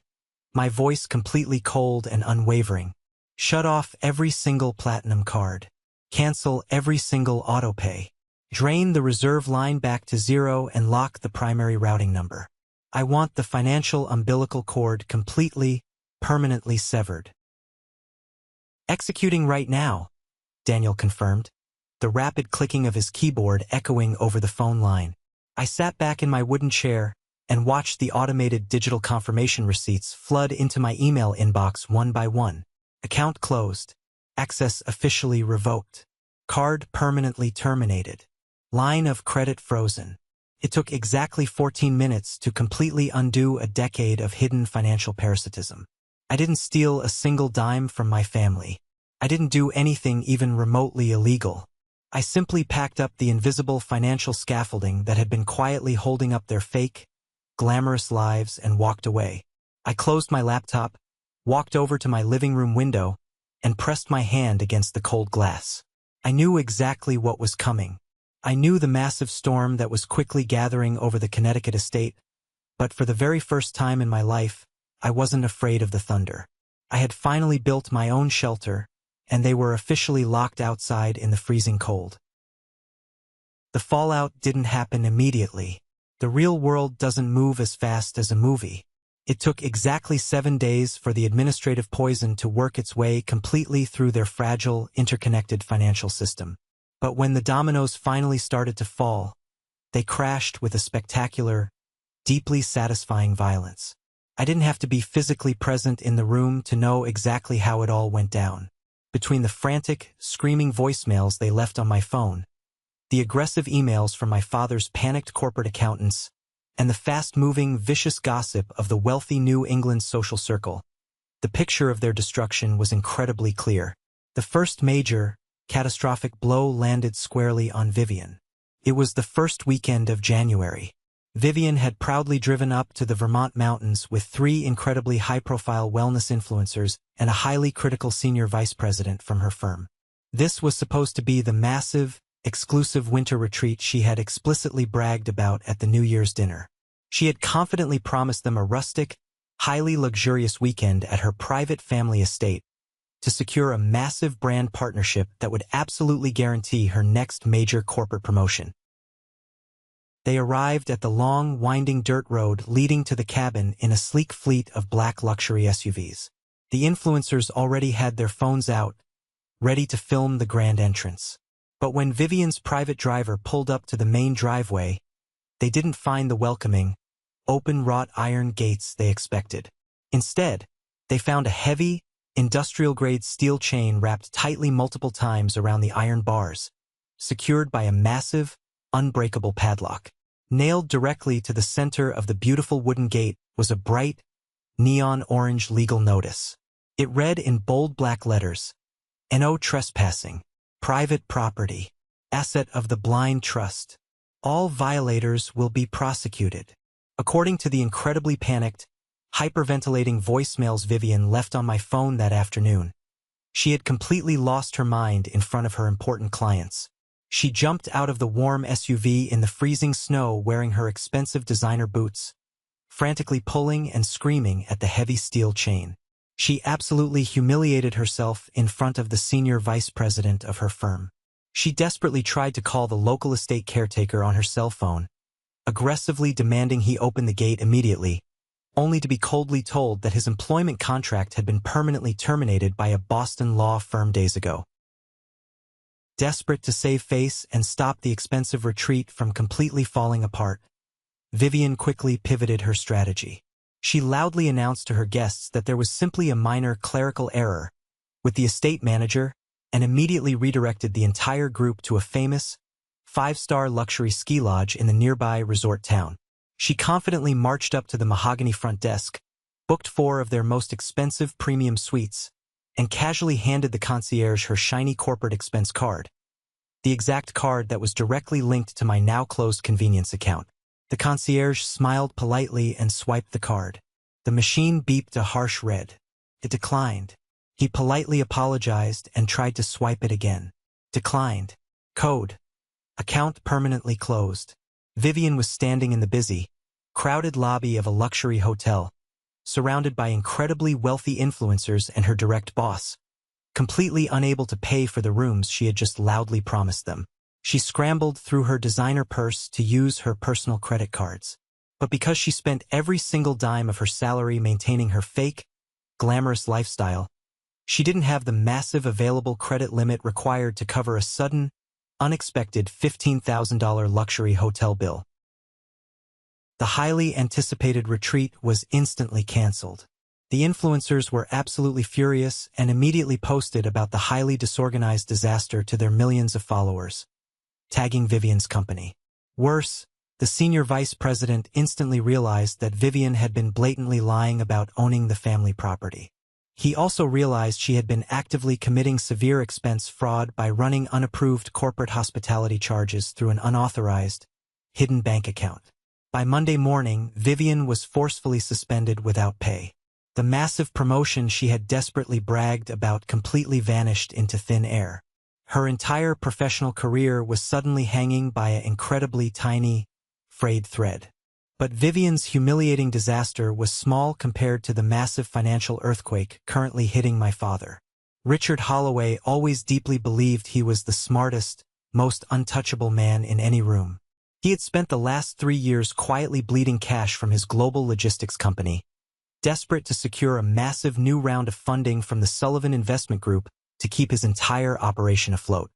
my voice completely cold and unwavering. Shut off every single platinum card. Cancel every single autopay. Drain the reserve line back to 0 and lock the primary routing number. I want the financial umbilical cord completely, permanently severed. Executing right now, Daniel confirmed, the rapid clicking of his keyboard echoing over the phone line. I sat back in my wooden chair and watched the automated digital confirmation receipts flood into my email inbox one by one. Account closed. Access officially revoked. Card permanently terminated. Line of credit frozen. It took exactly 14 minutes to completely undo a decade of hidden financial parasitism. I didn't steal a single dime from my family. I didn't do anything even remotely illegal. I simply packed up the invisible financial scaffolding that had been quietly holding up their fake, glamorous lives and walked away. I closed my laptop, walked over to my living room window, and pressed my hand against the cold glass. I knew exactly what was coming. I knew the massive storm that was quickly gathering over the Connecticut estate, but for the very first time in my life, I wasn't afraid of the thunder. I had finally built my own shelter, and they were officially locked outside in the freezing cold. The fallout didn't happen immediately. The real world doesn't move as fast as a movie. It took exactly 7 days for the administrative poison to work its way completely through their fragile, interconnected financial system. But when the dominoes finally started to fall, they crashed with a spectacular, deeply satisfying violence. I didn't have to be physically present in the room to know exactly how it all went down. Between the frantic, screaming voicemails they left on my phone, the aggressive emails from my father's panicked corporate accountants, and the fast-moving, vicious gossip of the wealthy New England social circle, the picture of their destruction was incredibly clear. The first major, catastrophic blow landed squarely on Vivian. It was the first weekend of January. Vivian had proudly driven up to the Vermont mountains with 3 incredibly high-profile wellness influencers and a highly critical senior vice president from her firm. This was supposed to be the massive, exclusive winter retreat she had explicitly bragged about at the New Year's dinner. She had confidently promised them a rustic, highly luxurious weekend at her private family estate to secure a massive brand partnership that would absolutely guarantee her next major corporate promotion. They arrived at the long, winding dirt road leading to the cabin in a sleek fleet of black luxury SUVs. The influencers already had their phones out, ready to film the grand entrance. But when Vivian's private driver pulled up to the main driveway, they didn't find the welcoming, open wrought iron gates they expected. Instead, they found a heavy, industrial-grade steel chain wrapped tightly multiple times around the iron bars, secured by a massive, unbreakable padlock. Nailed directly to the center of the beautiful wooden gate was a bright, neon orange legal notice. It read in bold black letters, "No trespassing, private property, asset of the blind trust. All violators will be prosecuted." According to the incredibly panicked, hyperventilating voicemails Vivian left on my phone that afternoon, she had completely lost her mind in front of her important clients. She jumped out of the warm SUV in the freezing snow wearing her expensive designer boots, frantically pulling and screaming at the heavy steel chain. She absolutely humiliated herself in front of the senior vice president of her firm. She desperately tried to call the local estate caretaker on her cell phone, aggressively demanding he open the gate immediately, only to be coldly told that his employment contract had been permanently terminated by a Boston law firm days ago. Desperate to save face and stop the expensive retreat from completely falling apart, Vivian quickly pivoted her strategy. She loudly announced to her guests that there was simply a minor clerical error with the estate manager and immediately redirected the entire group to a famous, five-star luxury ski lodge in the nearby resort town. She confidently marched up to the mahogany front desk, booked 4 of their most expensive premium suites, and casually handed the concierge her shiny corporate expense card, the exact card that was directly linked to my now-closed convenience account. The concierge smiled politely and swiped the card. The machine beeped a harsh red. It declined. He politely apologized and tried to swipe it again. Declined. Code. Account permanently closed. Vivian was standing in the busy, crowded lobby of a luxury hotel, surrounded by incredibly wealthy influencers and her direct boss, completely unable to pay for the rooms she had just loudly promised them. She scrambled through her designer purse to use her personal credit cards. But because she spent every single dime of her salary maintaining her fake, glamorous lifestyle, she didn't have the massive available credit limit required to cover a sudden, unexpected $15,000 luxury hotel bill. The highly anticipated retreat was instantly canceled. The influencers were absolutely furious and immediately posted about the highly disorganized disaster to their millions of followers, tagging Vivian's company. Worse, the senior vice president instantly realized that Vivian had been blatantly lying about owning the family property. He also realized she had been actively committing severe expense fraud by running unapproved corporate hospitality charges through an unauthorized, hidden bank account. By Monday morning, Vivian was forcefully suspended without pay. The massive promotion she had desperately bragged about completely vanished into thin air. Her entire professional career was suddenly hanging by an incredibly tiny, frayed thread. But Vivian's humiliating disaster was small compared to the massive financial earthquake currently hitting my father. Richard Holloway always deeply believed he was the smartest, most untouchable man in any room. He had spent the last 3 years quietly bleeding cash from his global logistics company, desperate to secure a massive new round of funding from the Sullivan Investment Group to keep his entire operation afloat.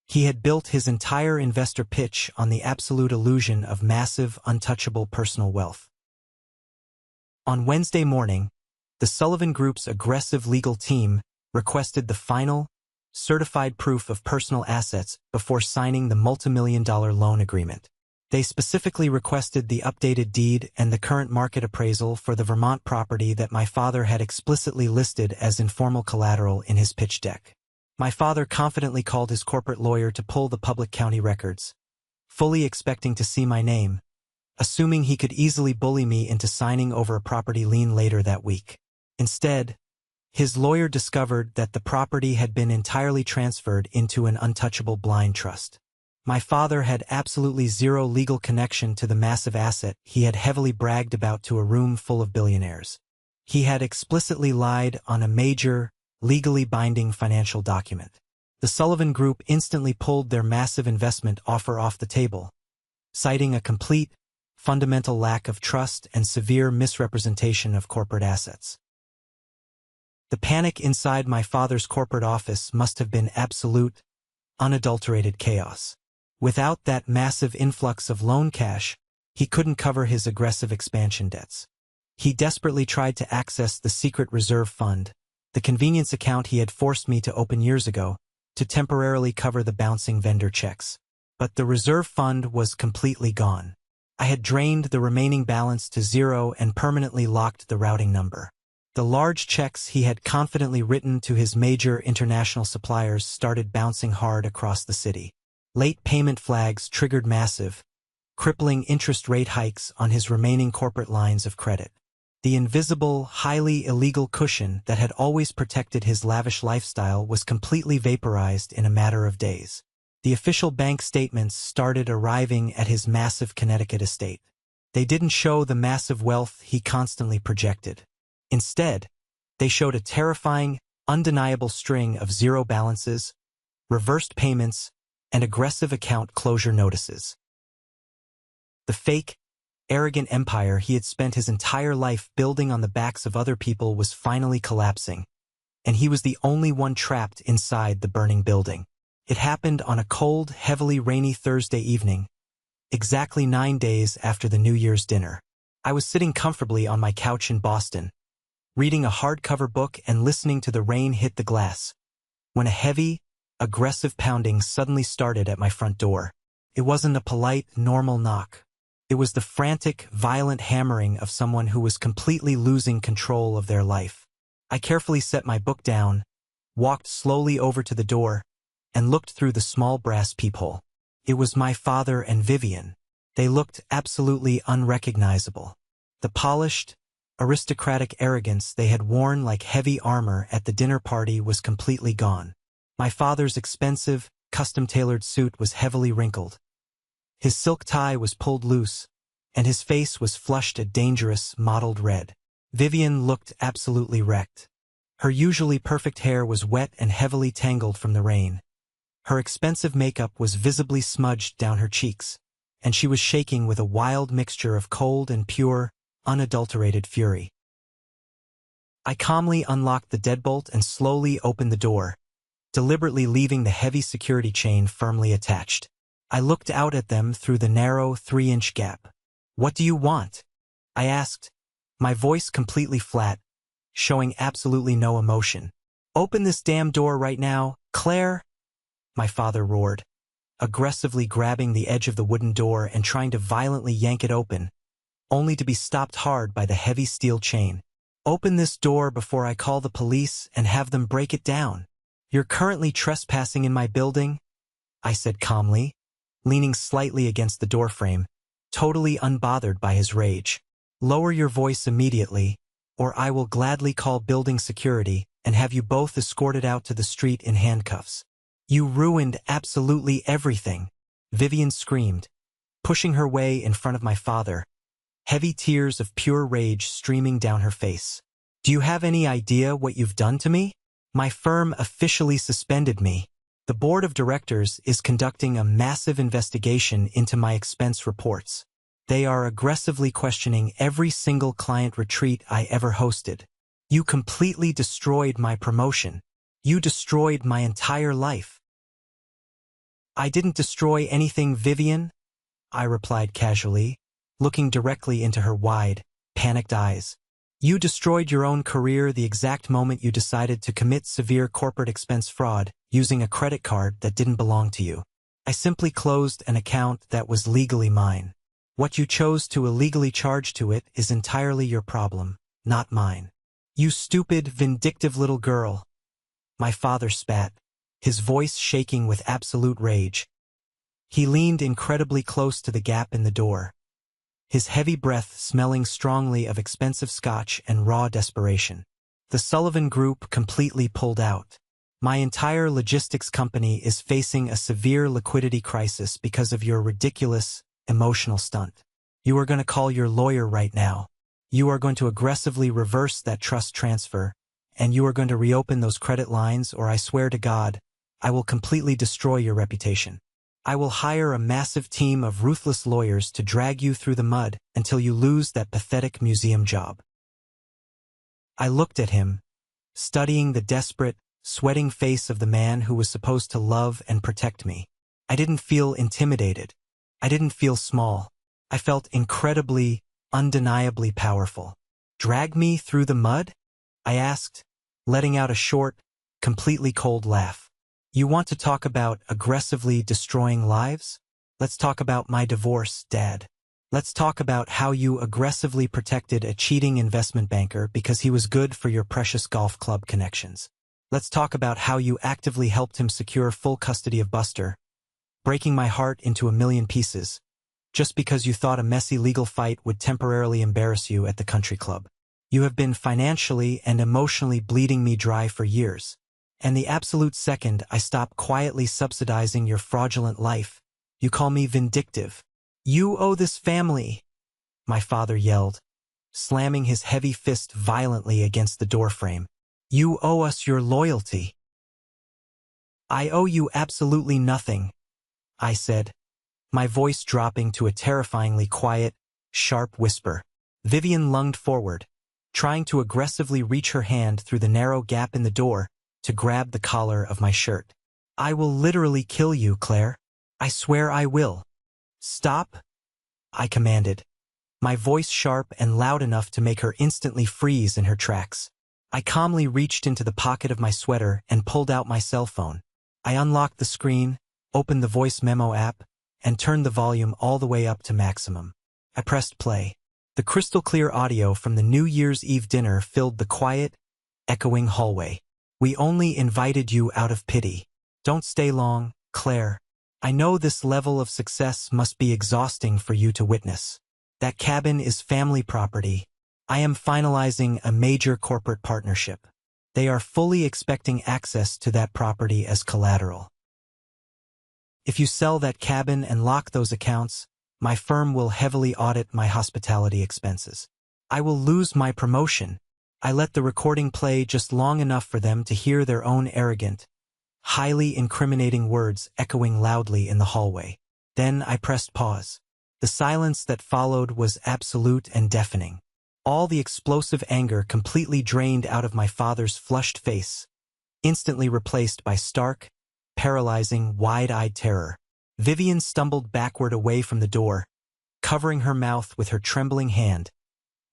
He had built his entire investor pitch on the absolute illusion of massive, untouchable personal wealth. On Wednesday morning, the Sullivan Group's aggressive legal team requested the final, certified proof of personal assets before signing the multimillion-dollar loan agreement. They specifically requested the updated deed and the current market appraisal for the Vermont property that my father had explicitly listed as informal collateral in his pitch deck. My father confidently called his corporate lawyer to pull the public county records, fully expecting to see my name, assuming he could easily bully me into signing over a property lien later that week. Instead, His lawyer discovered that the property had been entirely transferred into an untouchable blind trust. My father had absolutely zero legal connection to the massive asset he had heavily bragged about to a room full of billionaires. He had explicitly lied on a major, legally binding financial document. The Sullivan Group instantly pulled their massive investment offer off the table, citing a complete, fundamental lack of trust and severe misrepresentation of corporate assets. The panic inside my father's corporate office must have been absolute, unadulterated chaos. Without that massive influx of loan cash, he couldn't cover his aggressive expansion debts. He desperately tried to access the secret reserve fund, the convenience account he had forced me to open years ago, to temporarily cover the bouncing vendor checks. But the reserve fund was completely gone. I had drained the remaining balance to zero and permanently locked the routing number. The large checks he had confidently written to his major international suppliers started bouncing hard across the city. Late payment flags triggered massive, crippling interest rate hikes on his remaining corporate lines of credit. The invisible, highly illegal cushion that had always protected his lavish lifestyle was completely vaporized in a matter of days. The official bank statements started arriving at his massive Connecticut estate. They didn't show the massive wealth he constantly projected. Instead, they showed a terrifying, undeniable string of zero balances, reversed payments, and aggressive account closure notices. The fake, arrogant empire he had spent his entire life building on the backs of other people was finally collapsing, and he was the only one trapped inside the burning building. It happened on a cold, heavily rainy Thursday evening, exactly 9 days after the New Year's dinner. I was sitting comfortably on my couch in Boston, reading a hardcover book and listening to the rain hit the glass, when a heavy, aggressive pounding suddenly started at my front door. It wasn't a polite, normal knock. It was the frantic, violent hammering of someone who was completely losing control of their life. I carefully set my book down, walked slowly over to the door, and looked through the small brass peephole. It was my father and Vivian. They looked absolutely unrecognizable. The polished, aristocratic arrogance they had worn like heavy armor at the dinner party was completely gone. My father's expensive, custom-tailored suit was heavily wrinkled. His silk tie was pulled loose, and his face was flushed a dangerous, mottled red. Vivian looked absolutely wrecked. Her usually perfect hair was wet and heavily tangled from the rain. Her expensive makeup was visibly smudged down her cheeks, and she was shaking with a wild mixture of cold and pure, unadulterated fury. I calmly unlocked the deadbolt and slowly opened the door, deliberately leaving the heavy security chain firmly attached. I looked out at them through the narrow 3-inch gap. "What do you want?" I asked, my voice completely flat, showing absolutely no emotion. "Open this damn door right now, Claire!" my father roared, aggressively grabbing the edge of the wooden door and trying to violently yank it open, only to be stopped hard by the heavy steel chain. "Open this door before I call the police and have them break it down. You're currently trespassing in my building," I said calmly, leaning slightly against the doorframe, totally unbothered by his rage. "Lower your voice immediately, or I will gladly call building security and have you both escorted out to the street in handcuffs. You ruined absolutely everything," Vivian screamed, pushing her way in front of my father, heavy tears of pure rage streaming down her face. "Do you have any idea what you've done to me? My firm officially suspended me. The board of directors is conducting a massive investigation into my expense reports. They are aggressively questioning every single client retreat I ever hosted. You completely destroyed my promotion. You destroyed my entire life." "I didn't destroy anything, Vivian," I replied casually, looking directly into her wide, panicked eyes. "You destroyed your own career the exact moment you decided to commit severe corporate expense fraud using a credit card that didn't belong to you. I simply closed an account that was legally mine. What you chose to illegally charge to it is entirely your problem, not mine. You stupid, vindictive little girl." My father spat, his voice shaking with absolute rage. He leaned incredibly close to the gap in the door, his heavy breath smelling strongly of expensive scotch and raw desperation. The Sullivan Group completely pulled out. My entire logistics company is facing a severe liquidity crisis because of your ridiculous, emotional stunt. You are going to call your lawyer right now. You are going to aggressively reverse that trust transfer, and you are going to reopen those credit lines, or I swear to God, I will completely destroy your reputation. I will hire a massive team of ruthless lawyers to drag you through the mud until you lose that pathetic museum job. I looked at him, studying the desperate, sweating face of the man who was supposed to love and protect me. I didn't feel intimidated. I didn't feel small. I felt incredibly, undeniably powerful. Drag me through the mud? I asked, letting out a short, completely cold laugh. You want to talk about aggressively destroying lives? Let's talk about my divorce, Dad. Let's talk about how you aggressively protected a cheating investment banker because he was good for your precious golf club connections. Let's talk about how you actively helped him secure full custody of Buster, breaking my heart into a million pieces, just because you thought a messy legal fight would temporarily embarrass you at the country club. You have been financially and emotionally bleeding me dry for years, and the absolute second I stop quietly subsidizing your fraudulent life, you call me vindictive. You owe this family, my father yelled, slamming his heavy fist violently against the doorframe. You owe us your loyalty. I owe you absolutely nothing, I said, my voice dropping to a terrifyingly quiet, sharp whisper. Vivian lunged forward, trying to aggressively reach her hand through the narrow gap in the door to grab the collar of my shirt. I will literally kill you, Claire. I swear I will. Stop, I commanded, my voice sharp and loud enough to make her instantly freeze in her tracks. I calmly reached into the pocket of my sweater and pulled out my cell phone. I unlocked the screen, opened the voice memo app, and turned the volume all the way up to maximum. I pressed play. The crystal-clear audio from the New Year's Eve dinner filled the quiet, echoing hallway. We only invited you out of pity. Don't stay long, Claire. I know this level of success must be exhausting for you to witness. That cabin is family property. I am finalizing a major corporate partnership. They are fully expecting access to that property as collateral. If you sell that cabin and lock those accounts, my firm will heavily audit my hospitality expenses. I will lose my promotion. I let the recording play just long enough for them to hear their own arrogant, highly incriminating words echoing loudly in the hallway. Then I pressed pause. The silence that followed was absolute and deafening. All the explosive anger completely drained out of my father's flushed face, instantly replaced by stark, paralyzing, wide-eyed terror. Vivian stumbled backward away from the door, covering her mouth with her trembling hand,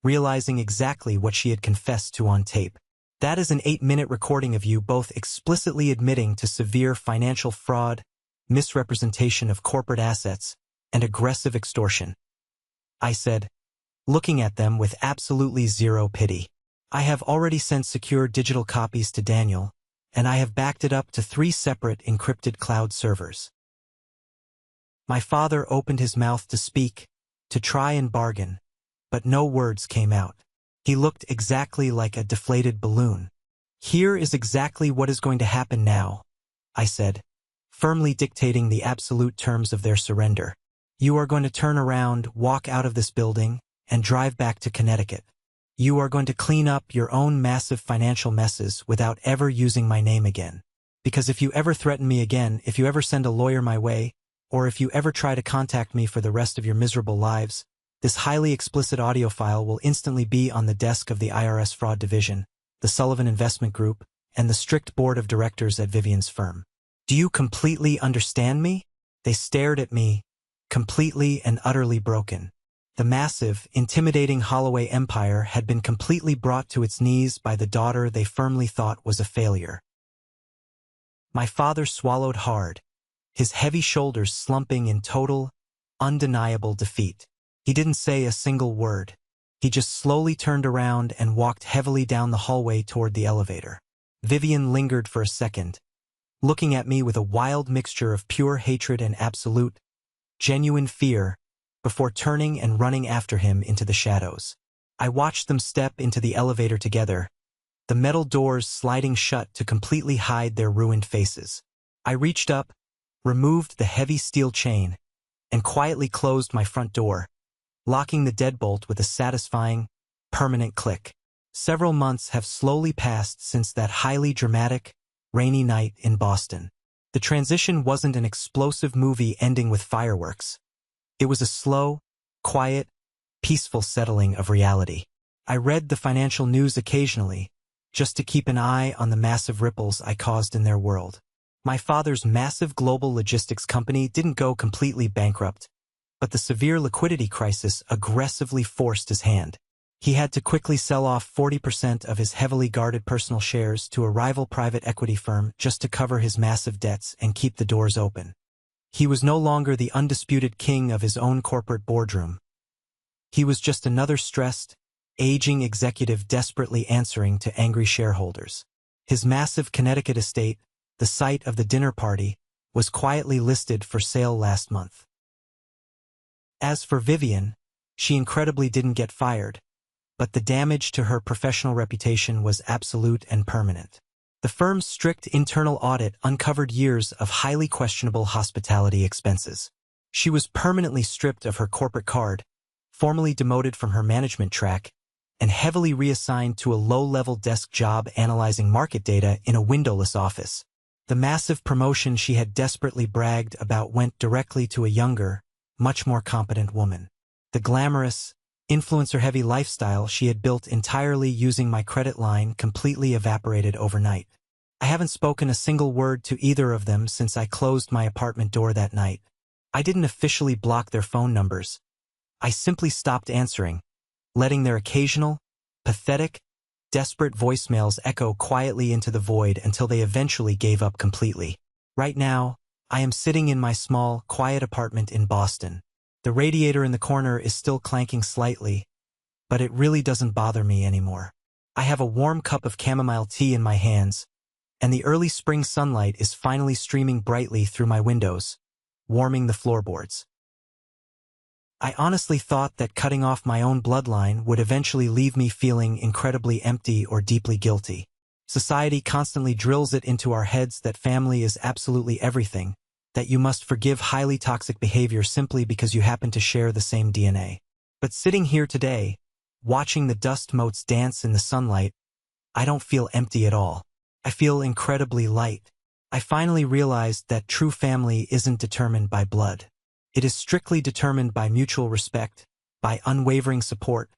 realizing exactly what she had confessed to on tape. That is an 8-minute recording of you both explicitly admitting to severe financial fraud, misrepresentation of corporate assets, and aggressive extortion, I said, looking at them with absolutely zero pity. I have already sent secure digital copies to Daniel, and I have backed it up to 3 separate encrypted cloud servers. My father opened his mouth to speak, to try and bargain, but no words came out. He looked exactly like a deflated balloon. Here is exactly what is going to happen now, I said, firmly dictating the absolute terms of their surrender. You are going to turn around, walk out of this building, and drive back to Connecticut. You are going to clean up your own massive financial messes without ever using my name again. Because if you ever threaten me again, if you ever send a lawyer my way, or if you ever try to contact me for the rest of your miserable lives, this highly explicit audio file will instantly be on the desk of the IRS Fraud Division, the Sullivan Investment Group, and the strict board of directors at Vivian's firm. Do you completely understand me? They stared at me, completely and utterly broken. The massive, intimidating Holloway empire had been completely brought to its knees by the daughter they firmly thought was a failure. My father swallowed hard, his heavy shoulders slumping in total, undeniable defeat. He didn't say a single word. He just slowly turned around and walked heavily down the hallway toward the elevator. Vivian lingered for a second, looking at me with a wild mixture of pure hatred and absolute, genuine fear, before turning and running after him into the shadows. I watched them step into the elevator together, the metal doors sliding shut to completely hide their ruined faces. I reached up, removed the heavy steel chain, and quietly closed my front door, locking the deadbolt with a satisfying, permanent click. Several months have slowly passed since that highly dramatic, rainy night in Boston. The transition wasn't an explosive movie ending with fireworks. It was a slow, quiet, peaceful settling of reality. I read the financial news occasionally, just to keep an eye on the massive ripples I caused in their world. My father's massive global logistics company didn't go completely bankrupt, but the severe liquidity crisis aggressively forced his hand. He had to quickly sell off 40% of his heavily guarded personal shares to a rival private equity firm just to cover his massive debts and keep the doors open. He was no longer the undisputed king of his own corporate boardroom. He was just another stressed, aging executive desperately answering to angry shareholders. His massive Connecticut estate, the site of the dinner party, was quietly listed for sale last month. As for Vivian, she incredibly didn't get fired, but the damage to her professional reputation was absolute and permanent. The firm's strict internal audit uncovered years of highly questionable hospitality expenses. She was permanently stripped of her corporate card, formally demoted from her management track, and heavily reassigned to a low-level desk job analyzing market data in a windowless office. The massive promotion she had desperately bragged about went directly to a younger, much more competent woman. The glamorous, influencer-heavy lifestyle she had built entirely using my credit line completely evaporated overnight. I haven't spoken a single word to either of them since I closed my apartment door that night. I didn't officially block their phone numbers. I simply stopped answering, letting their occasional, pathetic, desperate voicemails echo quietly into the void until they eventually gave up completely. Right now, I am sitting in my small, quiet apartment in Boston. The radiator in the corner is still clanking slightly, but it really doesn't bother me anymore. I have a warm cup of chamomile tea in my hands, and the early spring sunlight is finally streaming brightly through my windows, warming the floorboards. I honestly thought that cutting off my own bloodline would eventually leave me feeling incredibly empty or deeply guilty. Society constantly drills it into our heads that family is absolutely everything, that you must forgive highly toxic behavior simply because you happen to share the same DNA. But sitting here today, watching the dust motes dance in the sunlight, I don't feel empty at all. I feel incredibly light. I finally realized that true family isn't determined by blood. It is strictly determined by mutual respect, by unwavering support,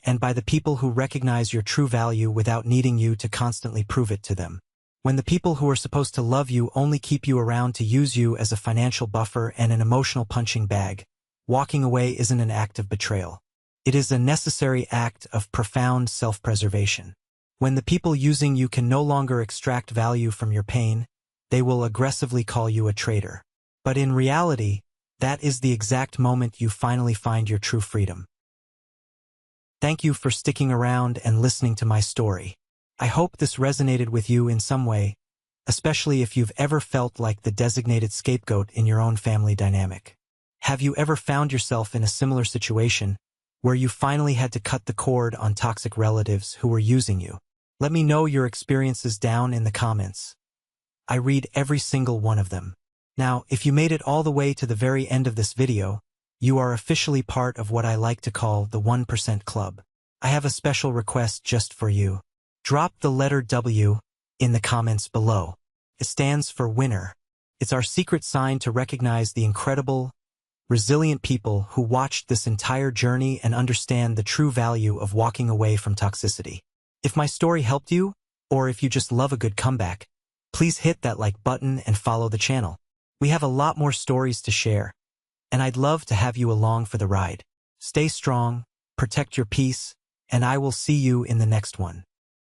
and by the people who recognize your true value without needing you to constantly prove it to them. When the people who are supposed to love you only keep you around to use you as a financial buffer and an emotional punching bag, walking away isn't an act of betrayal. It is a necessary act of profound self-preservation. When the people using you can no longer extract value from your pain, they will aggressively call you a traitor. But in reality, that is the exact moment you finally find your true freedom. Thank you for sticking around and listening to my story. I hope this resonated with you in some way, especially if you've ever felt like the designated scapegoat in your own family dynamic. Have you ever found yourself in a similar situation where you finally had to cut the cord on toxic relatives who were using you? Let me know your experiences down in the comments. I read every single one of them. Now, if you made it all the way to the very end of this video, you are officially part of what I like to call the 1% Club. I have a special request just for you. Drop the letter W in the comments below. It stands for winner. It's our secret sign to recognize the incredible, resilient people who watched this entire journey and understand the true value of walking away from toxicity. If my story helped you, or if you just love a good comeback, please hit that like button and follow the channel. We have a lot more stories to share, and I'd love to have you along for the ride. Stay strong, protect your peace, and I will see you in the next one.